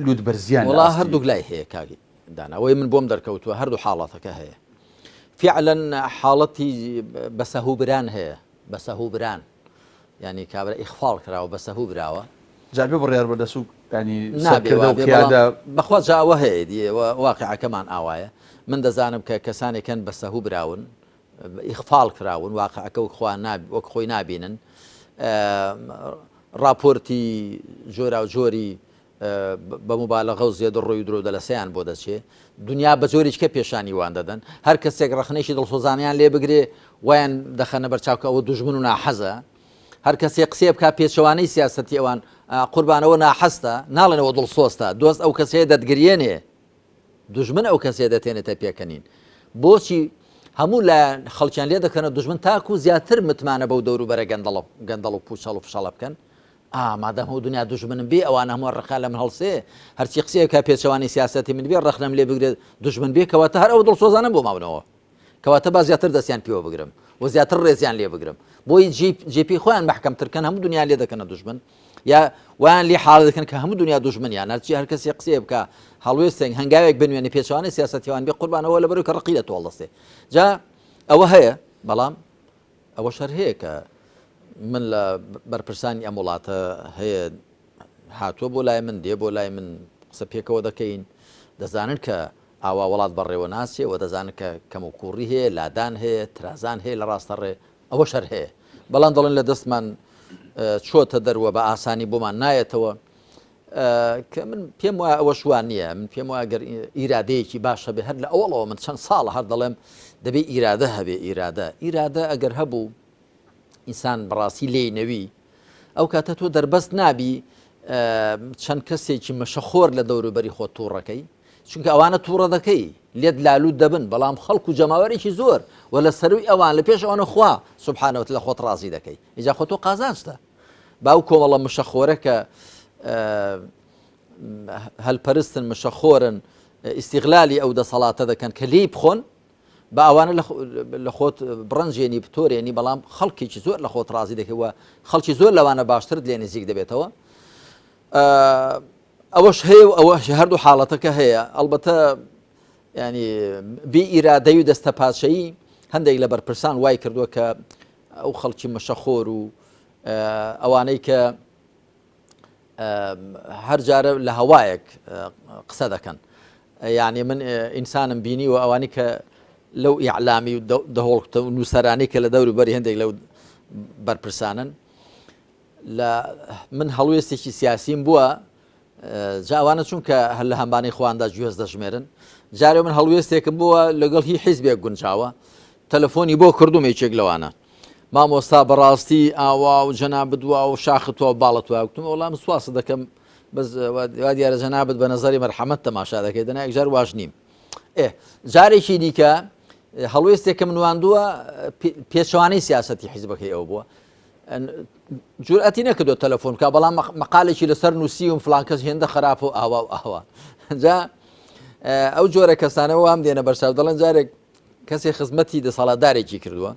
لوودبەرزیان وڵا هەردووک لای هەیە کاگی داناوەی من بۆم دەرکەوتووە هەردوو حاڵەتەکە هەیە فعلەن حاڵەتی بەسەهوبران هەیە بەسەهوبران ینی کابرا ئیخفاڵ کراوە بەسەهوو براوە جابێ بڕیار بەدەست و ینی بەخوا جاوە هەیە واقعەکەمان ئاوایە من دەزانم کە کەسانێکن بەسەهوو براون ئیخفاڵ کراون واقعەکە وەک خۆی نابینن راپۆرتی جۆرا و جۆری بە مبالەغە و زێدە ڕۆی درۆ دەلەسەیان بۆ دەچێ دنیا بە جۆرێککە پێشانی وان دەدەن هەر کەسێک ڕخنەیەکی دڵسۆزانیان لێ بگرێ ویان دەخەنە بەرچاوکە ئەوە دوژمن و ناحەزە هەر کەسێک قسێ بکە پێچەوانەی سیاسەتی ئەوان قوربانەوە ناحەستە ناڵێنەوە دڵسۆستە دۆست ئەو کەسەیە دەتگرێنێ دوژمن ئەو کەسێ دەتێنێتە پێکەنین بۆچی هەموو لە خەڵکیان لێ دەکەنە دوژمن تاکو زیاتر متمانە بەو دەوروبەرە گەندەڵ و پوچەڵ و فشەڵە بکەن مادەم هەموو دنیا دوژمنم بێ ئەوان هەموو ڕخا لە من هەڵسێ هەرچی قسەیەکە پێچەوانی سیاسەتی من بێ ڕخنەم لێ بگرێت دوژمن بێ کەواتە هەر ئەو دڵسۆزانم بۆ ماونەوە کەواتە با زیاتر دەستیان پێوە بگرم و زیاتر ڕێزیان لێ بگرم بۆی جێپی خۆیان محکەمترکەن هەموو دنیا لێ دەکەنە دوژمن یا ویان لێ حاڵ دەکەن کە هەموو دنیا دوژمنیان هەرچی هەر کەسێ قسێ بکە هەڵوێستێک هەنگاوێک بنوێنێ پێچەوانی سیاسەتیوان بێ قوربانەوە لەبەرەوەی کە ڕقی دەتۆڵ دەستێ جا ئەوە هەیە بەڵام ئەوە شەر هەیە کە من لە بەرپرسانی ئەم وڵاتە هەیە هاتووە بۆ لای من دێ بۆ لای من قسە پێکەوە دەکەین دەزانن کە ئاوا وڵات بەڕێوە ناسێ و دەزانن کە کەم و کوڕی هەیە لادان هەیە ترازان هەیە لە ڕاستە ڕێ ئەوە شەر هەیە بەڵام دەڵێن لە دەستمان چۆتە دەروە بە ئاسانی بۆمان نایەتەوە کە من پێم وایە ئەوە شوان نییە من پێم وایە گەر ئیرادەیەکی باشە بێ هەر لە ئەوڵەوە من چەند ساڵە هەر دەڵێم دەبێ ئیرادە هەبێ ئیرادە ئەگەر هەبوو ئینسان بەڕاستی لێنەوی ئەو کاتە تۆ دەربەست نابی چەند کەسێکی مەشەخۆر لە دەوروبەری خۆ تووڕەکەی چونکە ئەوانە تووڕە دەکەی لێت لالوود دەبن بەڵام خەڵک و جەماوەرێکی زۆر و لە سەروی ئەوان لە پێش ئەوانە خوا سوبحانەوە لە خۆت ڕازی دەکەی ئیجا خۆ تۆ قازانستە باو کۆمەڵە مشەخۆرە کە هەلپەرستن مشەخۆرن ئیستیغلالی ئەو دەسەڵاتە دەکەن کە لێی بخۆن بە ئەوانە لە خۆت بڕنجێنی بتۆرێنی بەڵام خەڵکێکی زۆر لە خۆت ڕازی دەکەوە خەڵکی زۆر لەوانە باشتر لێ نزیک دەبێتەوە ئەوەش هەیە و ئەوە هەردوو حاڵەتەکە هەیە ئەلبەتە ینی بێ ئیرادەی و دەستە پادشایی هەندێک لە بەرپرسان وای کردووە کە ئەو خەڵکی مەشەخۆر و ئەوانەی کە هەر جارە لە هەوایەک قسە دەکەن یعنی من ئینسانم بینی و ئەوانی کە لەو ئیعلامی و دەهۆڵتە و نووسەرانی کە لە دەوروبەری هەندێک لەو بەرپرسانن من هەڵوێستێکی سیاسیم بووە جاوانە چونکە هەر لە هەمبانی خواندا گوێز دەژمێرن جارێ من هەڵوێستێکم بووە لەگەڵ هی حیزبێک گونجاوە تەلەفۆنی بۆ کردوم یەکێک لەوانە مامۆستا بەڕاستی ئاوا و جەناب بدووە و شاختووە باڵەتوە وتم وەڵام سواسە دەکەم بەس وا دیارە جەنابەت بە نەزەری مەرحەمەت تەماشا دەکەی دەنا یەکجار واژ نیم جارێکی دیکە هەڵوێستێکم نواندووە پێچەوانەی سیاسەتی حیزبەکەی ئەو بووە جورئەتی نەکردو تەلەفۆن کا بەڵام مەقالێکی لەسەر نووسیوم فلان کەس هێندە خراپ و ئاوا و ئاوا جا ئەو جۆرە کەسانەوە وام دێنە بەرچاو دەڵێن جارێک کەسێک خزمەتی دەسەڵاتدارێکی کردووە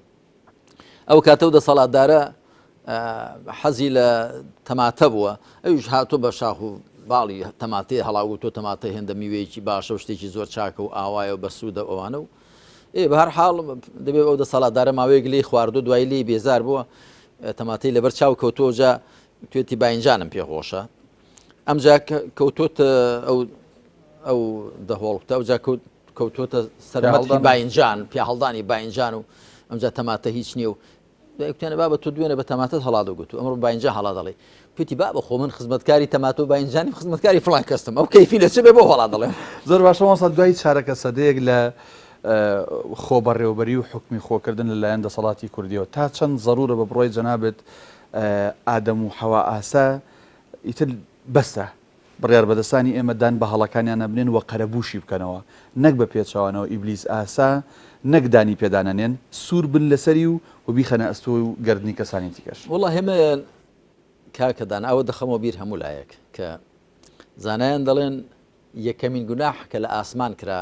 ئەو کاتە و دەسەڵاتدارە حەزی لە تەماتە بووە ئەویش هاتوو بە شاخ و باڵی تەماتێ هەڵاوت و تەماتە هێندە میوەیەکی باشە و شتێکی زۆر چاکە و ئاوایە و بە سوودە ئەوانە و بە هەر حاڵ دەبێت ئەو دەسەڵاتدارە ماوەیەک لێی خواردو دوای لێی بێزار بووە تەماتەی لەبەر چاو کەوتۆ جا توێتی باینجانم پێخۆشە ئەمجا کەوتۆتە ئەو دەهۆڵتە ئەو جا کەوتۆتە سەرمەتی باینجان پیا هەڵدانی باینجان و ئەمجا تەماتە هیچ نییە و وتیانە بابە تۆ دوێنە بە تەماتەت هەڵا دەگوت و ئەمڕۆ باینجا هەڵا دەڵێ پێتی بابە خۆ من خزمەتکاری تەماتە و باینجانی خزمەتکاری فڵان کەستم ئەو کەیفی لە چ بێ بۆ هەڵا دەڵێم زۆر باشە مەسەد دوای چارەکە سەدەیەک لە خۆ بەڕێوەبەری و حکمی خۆکردن لەلایەن دەسەڵاتی کوردیەوە تا چەند ضرورە بە بڕۆی جەنابێت ئادەم و حەوا ئاسا ئیتر بەسە بڕیار بەدەستانی ئێمەدان بە هەڵەکانیان نەبنێن وە قەرەبووشی بکەنەوە نەک بە پێچەوانەوە ئیبلیس ئاسا نەکدانی پێدانەنێن سوور بن لەسەری و بیخەنە ئەستۆ و گردنی کەسانی دیکەش وڵڵا هێمە کاکەدان ئەوە دەخەمەوە بیر هەموو لایەک کە زانایان دەڵێن یەکەمین گوناح کە لە ئاسمان کرا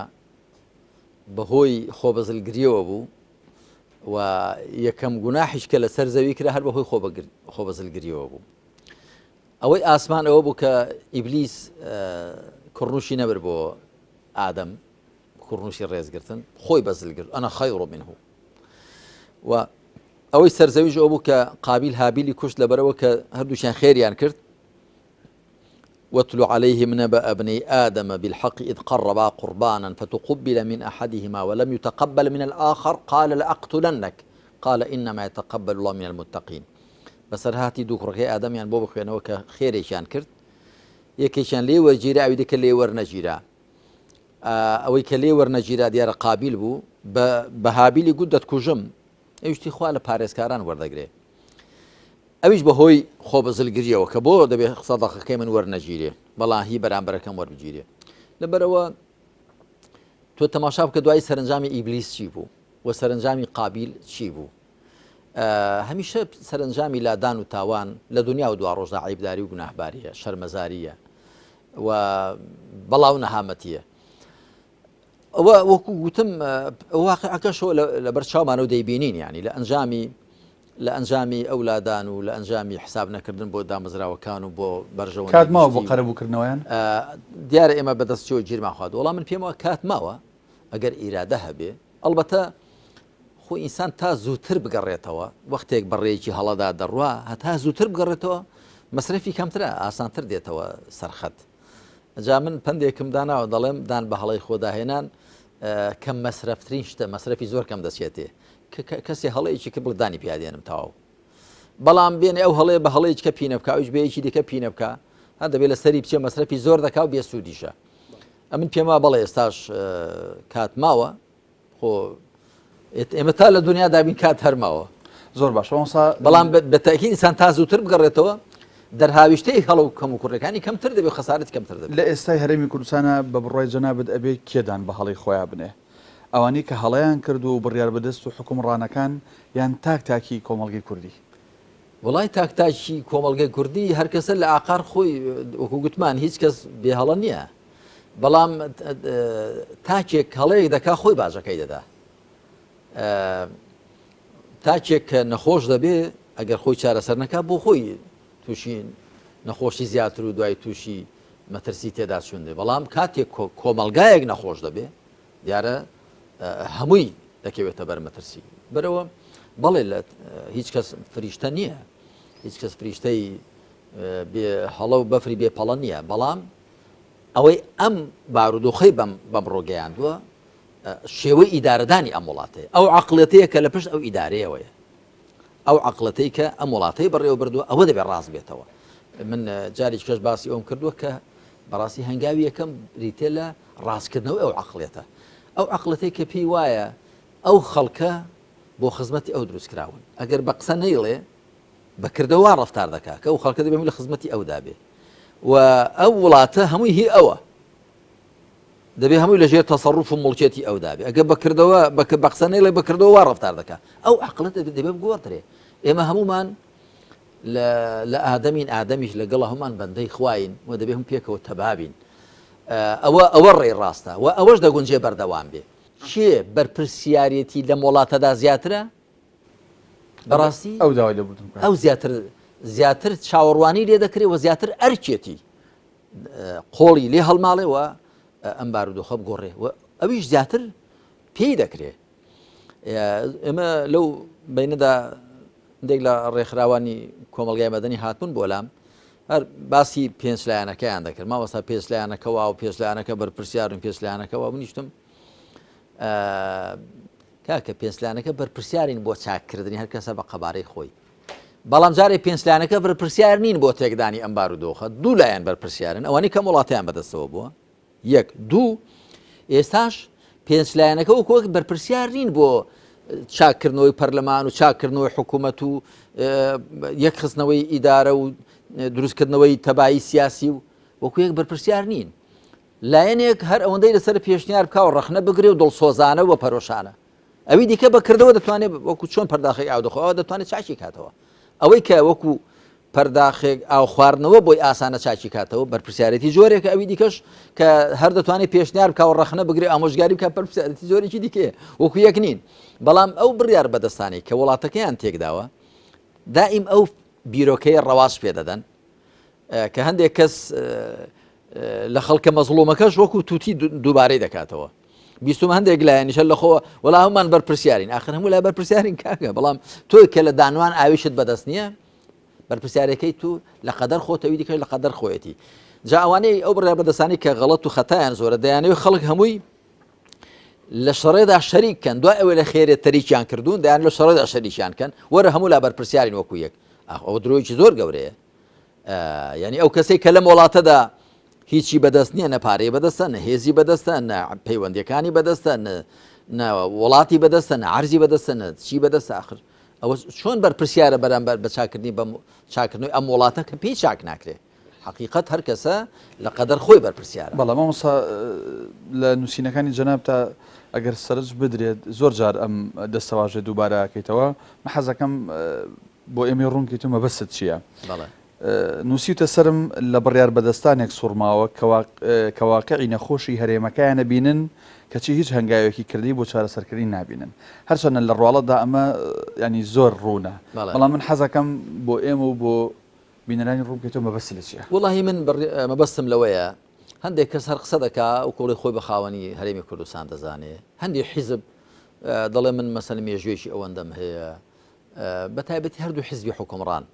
بەهۆی خۆبەزلگریەوە بوو و یەکەم گوناحیش کە لە سەر زەوی کرا هەر بەهۆی خۆبەزلگریەوە بوو ئەوەی ئاسمان ئەوە بوو کە ئیبلیس کوڕنووشی نەبر بۆ ئادەم کوڕنووشی ڕێزگرتن خۆی بەزلگرت ئەنا خەیڕ منه و ئەوەی سەرزەویش ئەو بوو کە قابیل هابیلی کوشت لەبەرەوە کە هەردووشیان خێریان کرد واتل عليهم نبأ ابني آدم بالحق إذ قربا قربانا فتقبل من أحدهما ولم يتقبل من الآخر قال لأقتلنك قال إنما يتقبل الله من المتقين بەسەر هاتی دوو کوڕەکەی ئادەمیان بۆ بخوێنەوە کە خێرێکیان کرد یەکێکیان لێ وەرگیرا ئەوی دیکە لێ وەرنەگیرا ئەوەی کە لێ وەرنەگیرا دیارە قابیل بوو بە هابیلی گوت دەتکوژم ئەویشتی خوا لە پارێزکاران وەردەگرێ ئەویش بەهۆی خۆبەزلگریەوە کە بۆ دەبێت سەدەقەکەی من وەرنەگیرێ بەڵام هی بەرامبەرەکەم وەربگیرێ لەبەرەوە تۆ تەماشا بکە دوای سەرنجامی ئیبلیس چی بوو و سەرنجامی قابیل چی بوو هەمیشە سەرنجامی لادان و تاوان لە دنیا و دوا ڕۆژدا عیبداری و گوناهباریە شەرمەزاریە و بەڵاو نەهامەتیە ئەوە وەکو گوتم واقعەکەشەوە لە بەرچاومانە و دەیبینین یعنی لە ئەنجامی ئەولادان و لە ئەنجامی حساب نەکردن بۆ دامەزراوەکان و بۆ بەرژەوە کات ماوە بۆ قەرەبووکردنەوەیان دیارە ئێمە بەدەستیەوە گیرمان خواد وەڵام من پێمەوە کات ماوە ئەگەر ئیرادە هەبێ ئەڵبەتە خۆ ئینسان تا زووتر بگەڕێتەوە وەختێک بەڕێیەکی هەڵەدا دەڕوا هەتا زووتر بگەڕێتەوە مەسرەفی کەمترە ئاسانتر دێتەوە سەرخەت جا من پندێکم داناوە دەڵێم دان بە هەڵەی خۆداهێنان کەم مەسرەفترین شتە مەسرەفی زۆر کەم دەچێتێ کەسی هەڵەیەکی کە بڵدانی پیادێنم تاواو بەڵام بێنێ ئەو هەڵەیە بە هەڵەیەک کە پینە بکە ئەوش بەیەکی دیکە پینە بکە هەر دەبێت لە سەری بچێ مەسرەفی زۆر دەکا و بێسوودیشە ئەمن پێما بەڵێ ئێستاش کات ماوە خۆ ئێمە تا لە دنیا دابین کات هەرماوە زۆر باش بەڵام بەتەکی ئینسان تا زووتر بگەڕێتەوە دەرهاویشتەی هەڵە و کەم و کوڕەکانی کەمتر دەبێت خەسارەت کەمتر دەبێت لە ئێستای هەرێمی کوردستانە بە بڕای جەنابەت ئەبێ کێدان بە هەڵی خۆیان بنێ ئەوانەی کە هەڵەیان کردو و بڕیار بەدەست و حکومڕانەکان یان تاکی کۆمەڵگەی کوردی وڵای تاکتاکی کۆمەڵگەی کوردی هەر کەسە لە ئاقار خۆی وەکو گوتمان هیچ کەس بێ هەڵە نییە بەڵام تاکێک هەڵەیەک دەکا خۆی باجەکەی دەدا تاکێک کە نەخۆش دەبێ ئەگەر خۆی چارەسەر نەکا بۆ خۆی تووشی نەخۆشی زیاتر و دوای تووشی مەترسی تێدا چوون دێ بەڵام کاتێک کۆمەلگایەک نەخۆش دەبێ دیارە هەمووی دەکەوێتە بەر مەترسی بەرەوە بەڵێ لە هیچ کەس فریشتە نییە هیچ کەس فریشتەی هەڵە و بەفری بێپەڵە نییە بەڵام ئەوەی ئەم بارودۆخەی بەم ڕۆگەیاندووە شێوەی ئیدارەدانی ئەم وڵاتەیە ئەو عەقڵەتەیە کە لە پشت ئەو ئیدارەیەوەیە ئەو عەقڵەتەی کە ئەم وڵاتەی بەڕێوە بردووە ئەوە دەبێت ڕاست بێتەوە من جارێک کەس باسی ئەوم کردووە کە بەڕاستی هەنگاوی یەکەم ریتێ لە ڕاستکردنەوەی ئەو عەقڵەتە ئەو عەقڵەتەی کە پێی وایە ئەو خەڵکە بۆ خزمەتی ئەو دروست کراون ئەگەر بە قسە نەیڵێ بەکردەوە ڕەفتار دەکا کە ئەو خەڵکە دەبێت لە خزمەتی ئەودا بێ و ئەو وڵاتە هەمووی هی ئەوە دەبێت هەمووی لەژێر تەسەڕوف و مڵکێتی ئەودا بێ ئەگەر بەکردەوە بە قسە نەیڵێ بەکردەوە ڕەفتار دەکا ئەو عەقڵەت دەبێت بگۆڕدرێ ئێمە هەمومان لە ئادەمین ئادەمیش لەگەڵە هەمان بەندەی خواین و دەبێ هەم پێکەوە تەبابین ئەوە ڕێی ڕاستە و ئەوەش دەگونجێ بەردەوام بێ کێ بەرپرسیارەتی لە وڵاتەدا زیاترە بەڕاستی ئەو داوای لەبوردن ئەو زیاتر چاوەڕوانی لێ دەکرێت و زیاتر ئەرکێتی قۆڵی لێ هەڵماڵێەوە ئەم بارودۆخە بگۆڕێ و ئەویش زیاتر پێی دەکرێت ئێمە لەو بینەدا دێک لە ڕێکخراوانی کۆمەلگای مەدەنی هاتبوون بۆ لام هەر باسی پێنجلایەنەکەیان دەکرد ماوەستا پێنجلایەنەکەەوە و پێنجلایەنەکە بەرپرسیارن پێنجلایەنەکەەوە منیشتم کاکە پێنجلایەنەکە بەرپرسیارین بۆ چاککردنی هەر کەسە بە قەبارەی خۆی بەڵام جارێ پێنجلایەنەکە بەرپرسیار نین بۆ تێکدانی ئەم بارودۆخە دوو لایەن بەرپرسیارن ئەوانەی کەم وڵاتیان بەدەستەوە بووە یەک دوو ئێستاش پێنجلایەنەکە وەک بەرپرسیار نین بۆ چاکردنەوەی پەرلەمان و چاکردنەوەی حکوومەت و یەکخستنەوەی ئیدارە و دروستکردنەوەی تەبایی سیاسی و وەکو یەک بەرپرسیار نین لایەنێک هەر ئەوەندەی لەسەر پێشنیار بکە و ڕەخنە بگرێ و دڵسۆزانە و پەرۆشانە ئەوی دیکە بەکردەوە دەتوانێت وەکو چۆن پەرداخی ئاودەخۆەوە دەتوانێت چاکی کاتەوە ئەوەی کە وەکو پەرداخێک ئاو خواردنەوە بۆی ئاسانە چاکی کاتەوە بەرپرسیارەتی جۆرێکە ئەوی دیکەش کە هەر دەتوانێت پێشنیار بکە و ڕەخنە بگرێ ئامۆژگاری بکە بەرپرسیارەتی زۆرێکی دیکەیە وەکو یەک نین بەڵام ئەو بڕیار بەدەستانی کە وڵاتەکەیان تێکداوە دائیم ئەو بیرۆکەیە ڕەواز پێ دەدەن کە هەندێک کەس لە خەڵکە مەزڵومەکەش وەکو تووتی دووبارەی دەکاتەوە بیستم هەندێک لایەنیشە لەخۆوە وەڵا هەمومان بەرپرسیارین ئاخر هەموو لای بەرپرسیارین کاکە بەڵام تۆی کە لە دانوان ئاویشت بەدەست نییە بەرپرسیارەکەی تو لە قەدەر خۆتەوی دیکە لە قەدەر خۆیەتی جا ئەوانەی ئەو بڕیار بەدەستانی کە غەڵەت و خەتایان زۆرە دەیانەوێت خەڵک هەمووی لە شەڕێدا شەریککەن دوای ئەوەی لە خێرێت تەریکیان کردوون دەیان لە شەڕێدا شەریکیان کەن وەرە هەموو لا بەرپرسیارین وەکو یەک ئەو درۆیکی زۆر گەورەیە یعنی ئەو کەسێک کە لەم وڵاتەدا هیچی بەدەست نییە نەپارەی بەدەستە نە هێزی بەدەستە نە پەیوەندیەکانی بەدەستە نە وڵاتی بەدەستە نە عەرزی بەدەستە نە چی بەدەستە ئاخر ئەوە چۆن بەرپرسیارە بەرامبەر بە چاکردنی بە چاکردنەوەی ئەم وڵاتە کە پێی چاک ناکرێت حقیقت هەر کەسە لە قەدەر خۆی بەرپرسیارە بەڵام مامۆستا لە نووسینەکانی جەناب تا ئەگەر سەرنج بدرێت زۆر جار ئەم دەستەواژە دووبارەکەیتەوە حەزەکەم بۆ ئێمە ڕوونکەیتە مەبەست چییە نووسیتە سرم لە بڕیار بەدەستانێک سوورماوە کەواقعی نەخۆشی هەرێمەکەیانە بینن کەچی هیچ هەنگاوێکی کردی بۆ چارەسەرکردنی نابینن هەرچەندە لە ڕواڵەتدا ئەمە ینی زۆر ڕوونە بەڵام من حەزەکەم بۆ ئێمە و بۆ بینەرانی ڕوونکەیتەوە مەبەست لە چییە وڵی من مەبەستم لەوەیە هەندێک کەس هەر قسە دەکا و کۆڵی خۆی بە خاوەنی هەرێمی کوردستان دەزانێ هەندێک حیزب دەڵێ من مەسەل مێژوێکی ئەوەندەم هەیە بە تایبەتی هەردوو حیزبی حکومڕان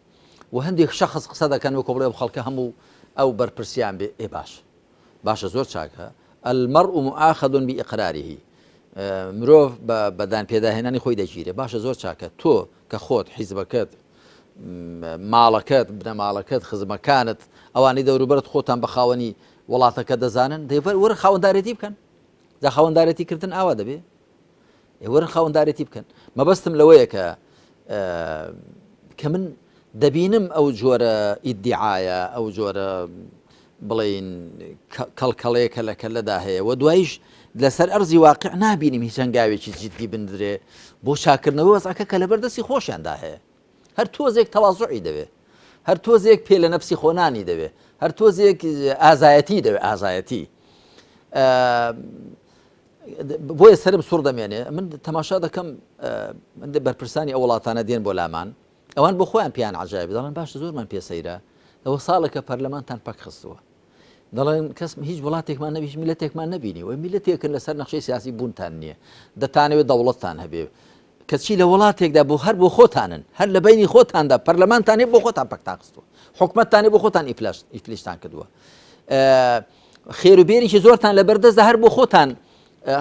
و هەندێک شخص قسە دەکەن و کۆبڵێ خەڵکە هەموو ئەو بەرپرسیان بێ ئێ باشە زۆر چاکە المەرء مؤاخذ بإقراره مرۆڤ بەدان پێداهێنانی خۆی دەگیرێ باشە زۆر چاکە تۆ کە خۆت حیزبەکەت ماڵەکەت بنەماڵەکەت خزمەکانت ئەوانەی دەوروبەرت خۆتان بە خاوەنی وڵاتەکە دەزانن دەیڤەر وەرە خاوەندارێتی بکەن جا خاوەندارێتی کردن ئاوا دەبێ وەرە خاوەندارێتی بکەن مەبەستم لەوەیە کە من دەبینم ئەو جۆرە ئیدعایە ئەو جۆرە بڵین کەڵکەڵەیەکە لە کەلەدا هەیە و دوایش لەسەر ئەرزی واقع نابینیم هیچ هەنگاوێکی جددی بندرێ بۆ چاکردنەوەی وەزعەکە کە لەبەردەستی خۆشیاندا هەیە هەر تۆزێک تەواضعی دەوێ هەر تۆزێک پێ لە نەفسی خۆنانی دەوێ هەر تۆزێک ئازایەتی دەوێ ئازایەتی بۆیە سرم سوور دەمێنێ من تەماشا دەکەم بەرپرسانی ئەو وڵاتانە دێن بۆ لامان ئەوان بۆ خۆیان پیان عجایبی دەڵێن باش زۆرمان پێسەیرە ئەوە ساڵێکە پەرلەمانتان پەک خستووە دەڵێن کەس هیچ وڵاتێکمان نەبی هیچ میلەتێکمان نەبینی و میلەتێکن لەسەر نەخشەی سیاسی بوونتان نییە دەتانەوێت دەوڵەتتان هەبێ کەچی لە وڵاتێکدا بۆ هەر بۆ خۆتانن هەر لە بینی خۆتاندا پەرلەمانتانێ بۆ خۆتان پەکتان خستووە حکومەتتانێ بۆ خۆتان ئیفلیشتان کردووە خێروبێریی زۆرتان لە بەردەستدا هەر بۆ خۆتان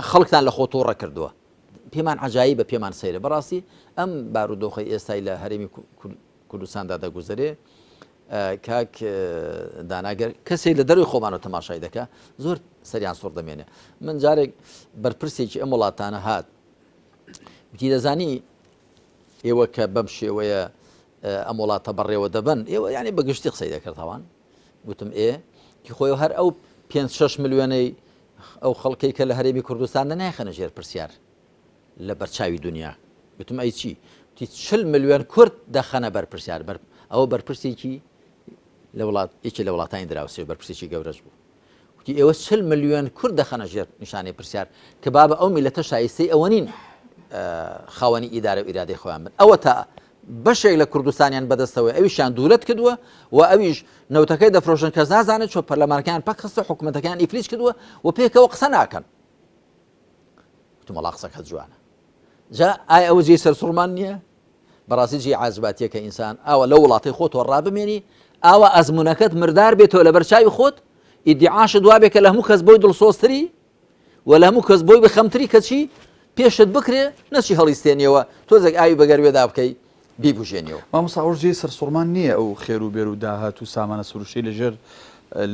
خەڵکتان لە خۆتۆڕە کردووە پێمان عجایبە پێمان سەیرە بەڕاستی ئەم بارودۆخی ئێستای لە هەرێمی کوردستاندا دەگوزارێ کاک داناگەر کەسێک لە دەروی خۆمانەوە تەماشای دەکا زۆر سەریان سوور دەمێنێ من جارێک بەرپرسێکی ئەم وڵاتانە هات وتی دەزانی ئێوە کە بەم شێوەیە ئەم وڵاتە بەڕێوە دەبن ئێوە یانی بەگشتی قسەی دەکردەوان گوتم کی خۆی هەر ئەو 5-6 ملیۆنەی ئەو خەڵکەی کە لە هەرێمی کوردستاندا نایخەنە ژێر پرسیار لە بەرچاوی دنیا گوتم ئەی چی 40 ملیۆن کورد دەخەنە بەرپرسیار ئەوە بەرپرسێکی یەکی لە وڵاتانی دراوسێ بەرپرسێکی گەورەش بوو وتی ئێوە 40 ملیۆن کورد دەخەنە ژێر نیشانەی پرسیار کە بابە ئەو میلەتە شایستەی ئەوە نین خاوەنی ئیدارە و ئیرادەی خۆیان بن ئەوە تا بەشێک لە کوردستانیان بەدەستەوەی ئەویشیان دوولەت کردووە و ئەویش نەوتەکەی دەفرۆشن کەس نازانێت چۆ پەرلەمانەکان پەکخستە حکوومەتەکان ئیفلیس کردووە و پێکەوە قسە ناکەن وتمەڵا قسەکە جوانە جا ئایا ئەوە جێی سەرسوڕمان نییە بەڕاستی جێی عازباتیە کە ئینسان ئاوە لە وڵاتی خۆتەوە ڕابمێنی ئاوە ئەزمونونەکەت مردار بێتەوە لە بەرچاوی خۆت ئیدعاش دوابێت کە لە هەموو کەس بۆی دڵسۆزتری و لە هەموو کەس بۆی بخەمتری کەچی پێشت بکرێ نەچی هەڵیستێنیەوە تۆزێک ئاوی بەگەروێدا بکەی بیبژێنیەوە مامۆستا ئەوە جێی سەرسوڕمان نییە ئەو خێر و بێر و داهات و سامانە سروشەی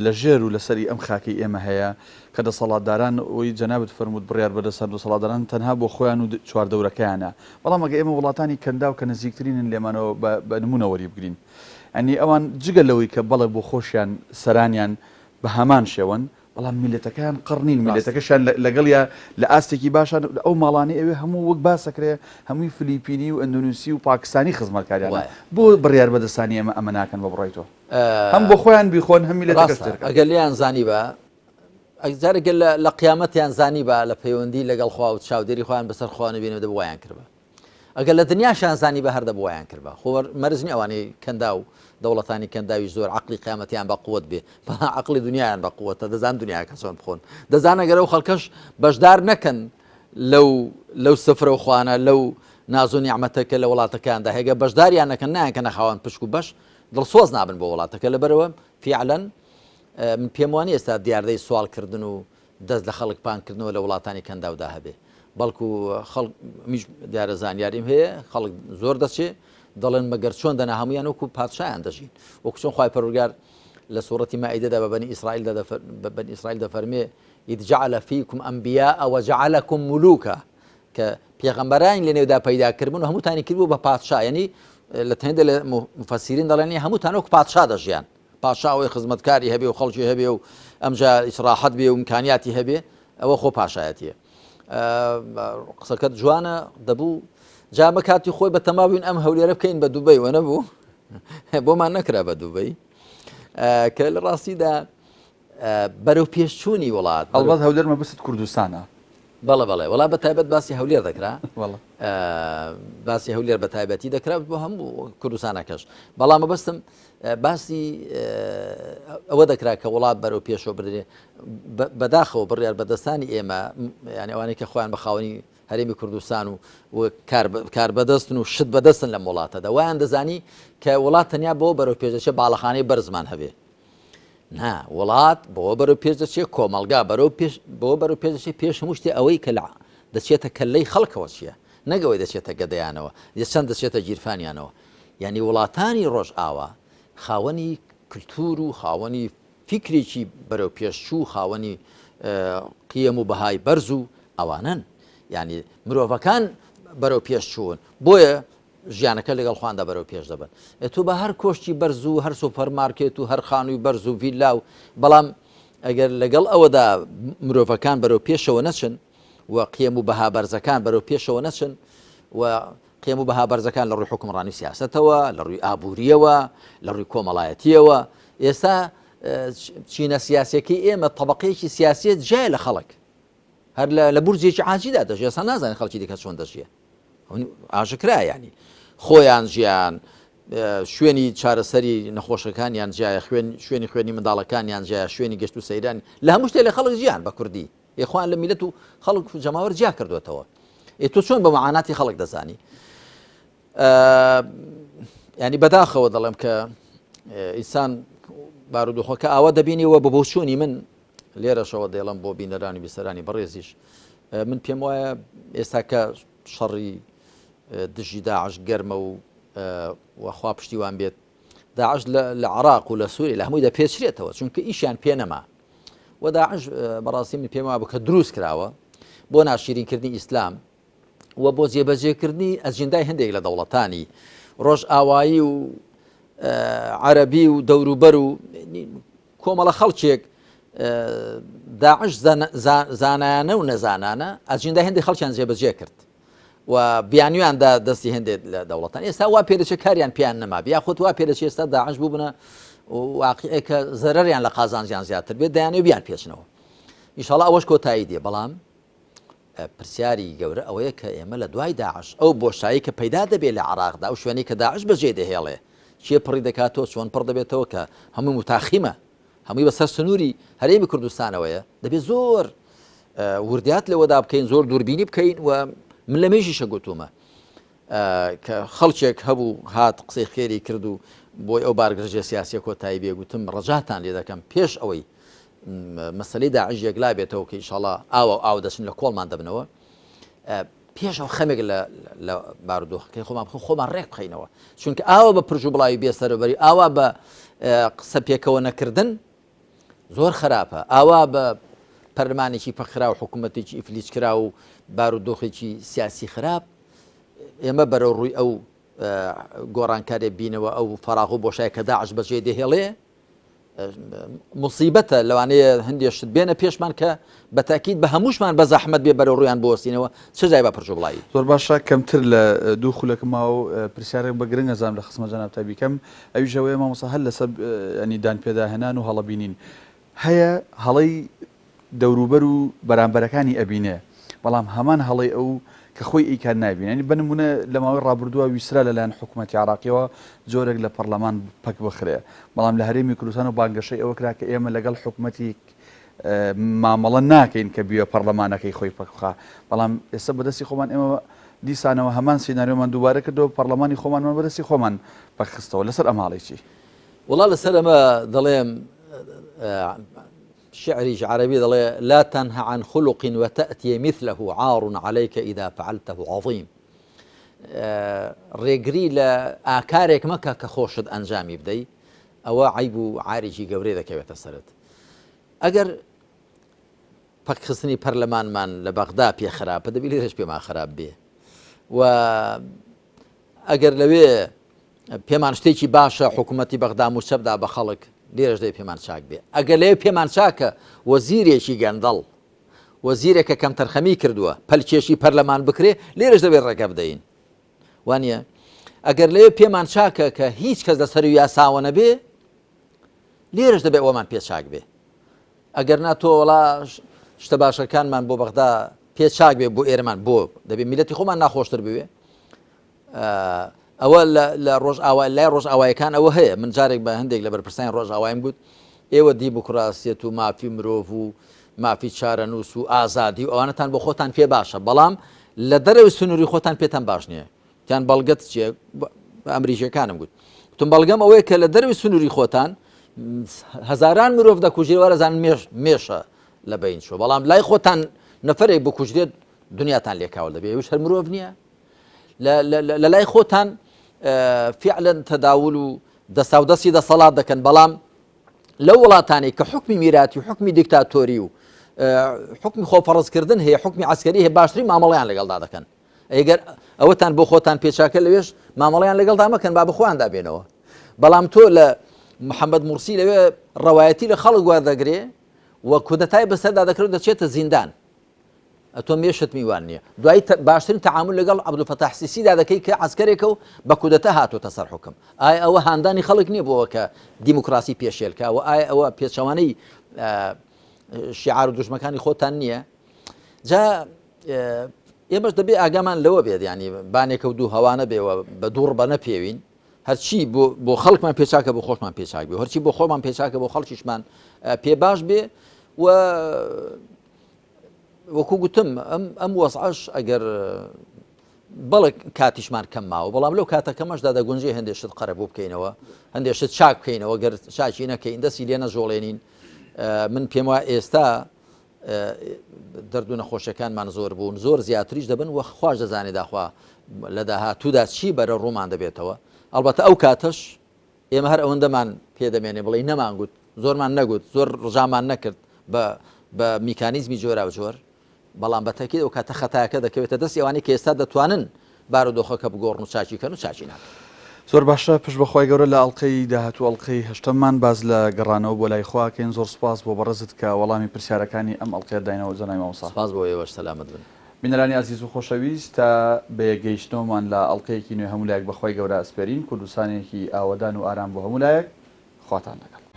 لە ژێر و لەسەری ئەم خاکی ئێمە هەیە کە دەسەڵاتداران ئەوی جەنابەت فەرمووت بڕیار بەدەسەر دەسەڵاتداران تەنها بۆ خۆیان و چواردەورەکەیانە بەڵام ئەگە ئێمە وڵاتانی کەندا و کە نزیکترینن لێمانەوە بە نمونەوەری بگرین ئەنی ئەوان جگە لەوەی کە بەڵێ بۆ خۆشیان سەرانیان بە هەمان شێوەن بەڵام میلەتەکەیان قڕنین میلەتەکەشان لەگەڵیا لە ئاستێکی باشان ئەو ماڵانی ئەوێ هەموو وەک باسەکرێ هەمووی فلیپینی و ئەندونوسی و پاکستانی خزمەتکاریانە بۆ بڕیار بەدەستانی ئەمە ناکەن بە بڕێتەوە هەم بۆ خۆیان بیخۆن هەم میلەتەکەشتر ئەگەر لیان زانی بە ئەگزارێکە لە قیامەتیان زانی بە لە پەیوەندی لەگەڵ خوا و چاودێری خۆیان بەسەر خوانە بینێ دە بۆیان کردبە ئەگەر لە دنیاشان زانی بە هەردە بۆیان کردبە خۆ مەرزنی ئەوانەی کەندا و دەوڵەتانی کەنداوی زۆر عقلی قیامەتیان بە قووت بێ بە عقلی دنیایان بە قووەتە دەزان دنیاکە چۆن بخۆن دەزانە گەرە و خەڵکەش بەشدار نەکەن لەو سفرە و خوانە لەو ناز و نیعمەتەکە لە وڵاتەکاندا هێگە بەشداریان نەکەن نایەکە نەخاوان پشک و بەش دڵسۆز نابن بۆ وڵاتەکە لەبەرەوە فیعلەن من پێم وانە ئێستا دیاردەی سوالکردن و دەست لە خەڵک پانکردنەوە لە وڵاتانی کەنداودا هەبێ بەڵکو خەڵک میش دیارە زانیاریم هەیە خەڵک زۆر دەچێ دەڵێن مەگەر چۆن دەنا هەمویان وەکو پادشایان دەژین وەکو چۆن خوای پەروەردگار لە سوورەتی مائیدەدا بە بەنی ئیسرائیل دەفەرمێ إذ جعل فيكم أنبياء وجعلكم ملوكا کە پێغەمبەرانی لە نێودا پەیدا کردبوون و هەمووتانی کردبوو بە پادشا یعنی لە تەنێدا لە مفەسیرین دەڵێنی هەمووتان وەکو پادشا دەژیان پاشا ئەوەی خزمەتکاری هەبێ و خەڵکی هەبێ و ئەمجا ئیسراحەت بێ و ئیمکانیاتی هەبێ ئەوە خۆ پاشایەتیە قسەکەت جوانە دەبوو جا بە کاتی خۆی بە تەمابووین ئەم هەولێرە بکەین بە دووبەی وە نەبوو بۆمان نەکرا بە دووبەی کە لە ڕاستیدا بەرەو پێشچوونی وڵات ئەڵبەت هەولێر مەبەست کوردستانە بەڵێ بەڵێ وڵا بە تایبەت باسی هەولێر دەکرا باسی هەولێر بە تایبەتی دەکرا بۆ هەموو کوردستانەکەش بەڵام مەبەستم باسی ئەوە دەکرا کە وڵات بەرەو پێشەوە بدرێ بەداخەوە بڕیار بەدەستانی ئێمە یعنی ئەوانەی کە خۆیان بە خاوەنی هەرێمی کوردستان و کار بەدەستن و شت بەدەستن لە وڵاتەدا وایان دەزانی کە وڵات تەنیا بۆ بەرەو پێشدەچێت باڵەخانەی بەرزمان هەبێ نا وڵات بۆ بەرەو پێش دەچێت کۆمەلگا بۆ بەرەو پێش دەچێت پێش هەموو شتێ ئەوەی کە دەچێتە کەلەی خەڵکەوە چییە نەگەوەی دەچێتە گەدەیانەوە چەند دەچێتە گیرفانیانەوە یعنی وڵاتانی ڕۆژ ئاوا خاوەنی کللتور و خاوەنی فیکرێکی بەرەو پێشچوو خاوەنی قیەم و بەهای بەرز و ئەوانن ینی مرۆڤەکان بەرەو پێشچوون بۆیە ژیانەکە لەگەڵ خواندا بەرەو پێش دەبن تۆ بە هەر کۆشتی بەرز و هەر سوپەرمارکێت و هەر خانووی بەرز و ڤیلا و بەڵام ئەگەر لەگەڵ ئەوەدا مرۆڤەکان بەرەو پێشەوە نەچن و قیەم و بەها بەرزەکان بەرەو پێشەوە نەچن و قیەم و بەها بەرزەکان لە ڕووی حکومڕانی سیاسەتەوە لە ڕووی ئابووریەوە لە ڕووی کۆمەڵایەتیەوە ئێستا چینە سیاسەکەی ئێمە طبقەیەکی سیاسیت جای لە خەڵک هەر لە بورجێکی عاجیدا دەژێ ئێستا نازانین خەڵکی دیکە چۆن دەژیە ئاژکرا ینی خۆیان ژیان شوێنی چارەسەری نەخۆشەکانیان جایە شوێنی خوێنی منداڵەکانیان جایە شوێنی گەشت و سەیرانی لە هەموو شتێک لە خەڵک ژیان بە کوردی یخوان لە میلەت و خەڵک جەماوەر جیا کردوێتەوە تۆ چۆن بە مەعاناتی خەڵک دەزانی ینی بەداخەوە دەڵێم کە ئینسان بارودۆخەکە ئاوا دەبینیەوە بە بۆچوونی من لێرەشەوە دێڵم بۆ بینەرانی بیسەرانی بەڕێزیش من پێم وایە ئێستا کە شەڕی دژی داعش گەرمە و وەخوا پشتیوان بێت داعش لە عراق و لە سووری لە هەمووی دەپێچرێتەوە چونکە ئیشیان پێ نەما و داعش بەڕاستی من پێم وایە بکە دروست کراوە بۆ ناشرینکردنی ئیسلام و بۆ جێبەجێکردنی ئەجندای هەندێک لە دەوڵەتانی ڕۆژ ئاوایی و عەرەبی و دەوروبەر و کۆمەڵە خەڵکێک داعش زانایانە و نەزانانە ئەجندای هەندێک خەڵکیان جێبەجێ کرد و بیانیاندا دەستی هەندێک لە دەوڵەتان ئێستا وا پێدەچێت کاریان پیان نەما یاخود وا پێدەچێت ئێستا داعش بووبنە واقعەیە کە زەرەریان لە قازانجیان زیاتر بێت دەیانێ بیان پێچنەوە ئینشاڵڵا ئەوەش کۆتایی دێ بەڵام پرسیاری گەورە ئەوەیە کە ئێمە لە دوای داعش ئەو بۆشایی کە پەیدا دەبێت لە عراقدا ئەو شوێنەی کە داعش بەجێ دەهێڵێ چیە پڕی دەکاتەوە چۆن پڕ دەبێتەوە کە هەموو متاخیمە هەمووی بەسەر سنووری هەرێمی کوردستانەوەیە دەبێت زۆر وردیات لەوەدا بکەین زۆر دووربینی بکەین و من لە مێژیشە گوتومە کە خەڵکێک هەبوو هات قسەی خێری کرد و بۆی ئەو بارگرژە سیاسی کۆتایی بێگوتم ڕەجاتان لێ دەکەم پێش ئەوەی مەسەلەی داعش یەکلا بێتەوە کە ئینشاڵڵا ئاو دەچن لە کۆڵمان دەبنەوە پێش ئەو خەمێک لە بارودۆخەکەی خۆمان ڕێک بخەینەوە چونکە ئاوە بە پرژ و بڵاوی بێسەرەبەری ئاوا بە قسە پێکەوە نەکردن زۆر خراپە ئاوا بە پەرلەمانێکی پەخرا و حکوومەتێکی ئیفلیس کرا و بارودۆخێکی سیاسی خراپ ئێمە بەرەو ڕووی ئەو گۆڕانکارێ بینەوە ئەو فەراغ و بۆشایە کە داعش بەجێ دەهێڵێ مصیبەتە لەوانەیە هەندێشت بێنە پێشمان کە بە تاکید بە هەمووشمان بە زەحمەت بێ بەرەو ڕویان بۆستینەوە چ جای بە پرژ و بڵاوی زۆر باشە کەمتر لە دوو خولەکە ماوە پرسیارێک بە گرنگ ئەزانم لە خزمەت جەناب تابیکەم ئەویش ئەوەیە مامۆستا هەر لەسەر ینی دانپێداهێنان و هەڵەبینین هەیە هەڵەی دەوروبەر و بەرامبەرەکانی ئەبینێ بەڵام هەمان هەڵەی ئەو کە خۆی ئیکار نابین ینی بنمونە لە ماوەی ڕابردووە ویسرا لەلایەن حکوومەتی عراقیەوە جۆرێک لە پەرلەمان پەک بخرێ بەڵام لە هەرێمی کوردستان و بانگەشەی ئەوە کرا کە ئێمە لەگەڵ حکوومەتی مامەڵە ناکەین کە بیوە پەرلەمانەکەی خۆی پەکخا بەڵام ئێستا بەدەستی خۆمان ئێمە دیسانەوە هەمان سیناریۆمان دووبارە کردەوە پەرلەمانی خۆمانمان بەدەستی خۆمان پەکخستەوە لەسەر ئەماڵێکی وڵا لەسەر ئەمە دەڵێم شعري عربي لا تنهى عن خلق وتأتي مثله عار عليك إذا فعلته عظيم ڕێگری لە ئاکارێک مەکە کە خۆشت ئەنجامی بدەی ئەوە عیب و عاریی گەورەی دەکەوێتە سەرت ئەگەر پەکخستنی پەرلەمانمان لە بەغدا پێ خراپە دەبی لێرەش پێمان خراپ بێ و ئەگەر لەوێ پێمان شتێکی باشە حکوومەتی بەغدا موچەبدا بە خەڵک لێرەش دەی پێمان چاک بێ ئەگەر لەوێ پێمان چاکە وەزیرێکی گەندەڵ وەزیرێکە کەم تەرخەمی کردووە پەلکێشی پەرلەمان بکرێ لێرەش دەبێت ڕێگە بدەین وانە ئەگەر لەوێ پێمان چاکە کە هیچ کەس لەسەر یاساوە نەبێ لێرەش دەبێت ئەومان پێ چاک بێ ئەگەر ناتۆ وڵا شتە باشەکانمان بۆ بەغدا پێ چاک بێ بۆ ئێرەمان بۆ دەبێت میلەتی خۆمان ناخۆشتر بوێ ئەوە لە ڕۆژ ئاوای لای ڕۆژ ئاوایەکان ئەوە هەیە من جارێک بە هەندێک لە بەرپرسانی ڕۆژ ئاوایم گوت ئێوە دیموکراسیەت و مافی مرۆڤ و مافی چارەنووس و ئازادی و ئەوانەتان بۆ خۆتان پێ باشە بەڵام لە دەرەوەی سنووری خۆتان پێتان باش نییە تیان بەڵگەت چێ ئەمریکیەکانم گوت تم بەڵگەم ئەوەیە کە لە دەروی سنووری خۆتان هەزاران مرۆڤ دەکوژێ وەرەزان مێشە لە بین شۆ بەڵام لای خۆتان نەفرێک بکوژرێت دنیاتان لێکاوە دەبێ وش هەر مرۆڤ نییە لە لای خۆتان فعلا تەداول و دەساودەستی دەسەڵات دەکەن بەڵام لەو وڵاتانی کە حکمی میراتی و حکمی دیکتاتۆری و حکمی خۆپەڕستکردن هەیە حکمی عسکەری هەیە باشترین مامەڵەیان لەگەڵدا دەکەن ئەگەر ئەوەتان بۆ خۆتان پێچاکە لەوێش مامەڵەیان لەگەڵدا مەکەن با بخۆیان دابێنەوە بەڵام تۆ لە محەممەد مورسی لەوێ ڕەوایەتی لە خەڵک وەردەگرێ و کودەتای بەسەردا دەکرێت دەچێتە زیندان ئەتۆ مێشت میوان نییە دوایی باشترین تەعامل لەگەڵ عەبدولفەتاح سیسیدا دەکەی کە عەسکەرێکە و بە کودەتا هاتۆتە سەر حوکم ئایا ئەوە هاندانی خەڵک نییە بۆەوە کە دیموکراسی پێشێلکە و ئایا ئەوە پێچەوانەی شیعار و دوژمەکانی خۆتان نییە جا ئێمەش دەبێ ئاگامان لەوە بێت ینی بانێکە و دوو هەوانە بێەوە بە دوور بە نەپێوین هەرچی بۆ خەڵکمان پێچاکە بۆ خۆشمان پێچاک بێ هەرچی بۆ خۆمان پێچاکە بۆ خەڵکیشمان پێ باش بێ و وەکو گوتم ئەم وەزعەش ئەگەر بەڵێک کاتیشمان کەم ماوە بەڵام لەو کاتەکەمەشدا دەگونجێ هەندێشت قەرە بوو بکەینەوە هەندێشت چاک بکەینەوە گەر چاکی نەکەین دەستی لێ نەژۆڵێنین من پێم وایە ئێستا دەرد و نەخۆشیەکانمان زۆر بوون زۆر زیاتریش دەبن و خوش دەزانێت داخوا لە داهاتوودا چی بەرە ڕوومان دەبێتەوە ئەلبەتە ئەو کاتەش ئێمە هەر ئەوەندەمان پێدەمێنێ بڵێ نەمان گوت زۆرمان نەگوت زۆر ڕژامان نەکرد بە میکانیزمی جۆرا و جۆر بەڵام بەتەکیت ئەو کاتە خەتایەکە دەکەوێتە دەست ئەوانەی کە ئێستا دەتوانن بارودۆخەکە بگۆڕن و چاچیکەن و چاچی ناکەن زۆر باشە پشت بەخوای گەورە لە ئەڵلقەی داهاتوو ئەڵلقەی هەشتممان باز لە گەڕانەوە بۆ لای خواکەین زۆر سپاس بۆ بەڕێزت کە وەڵامی پرسیارەکانی ئەم ئەڵلقەیە داینەوە جەناب مامۆستا سپاس بۆ ئێوەش سەلامت بن بینەرانی عزیز و خۆشەویست تا بەیەگەیشتنەوەمان لە ئەڵلقەیەکی نوێ هەمولایەک بەخوای گەورە ئەسپێرین کوردستانێکی ئاوەدان و ئارام بۆ هەمولایەک خواتان لەگەڵ.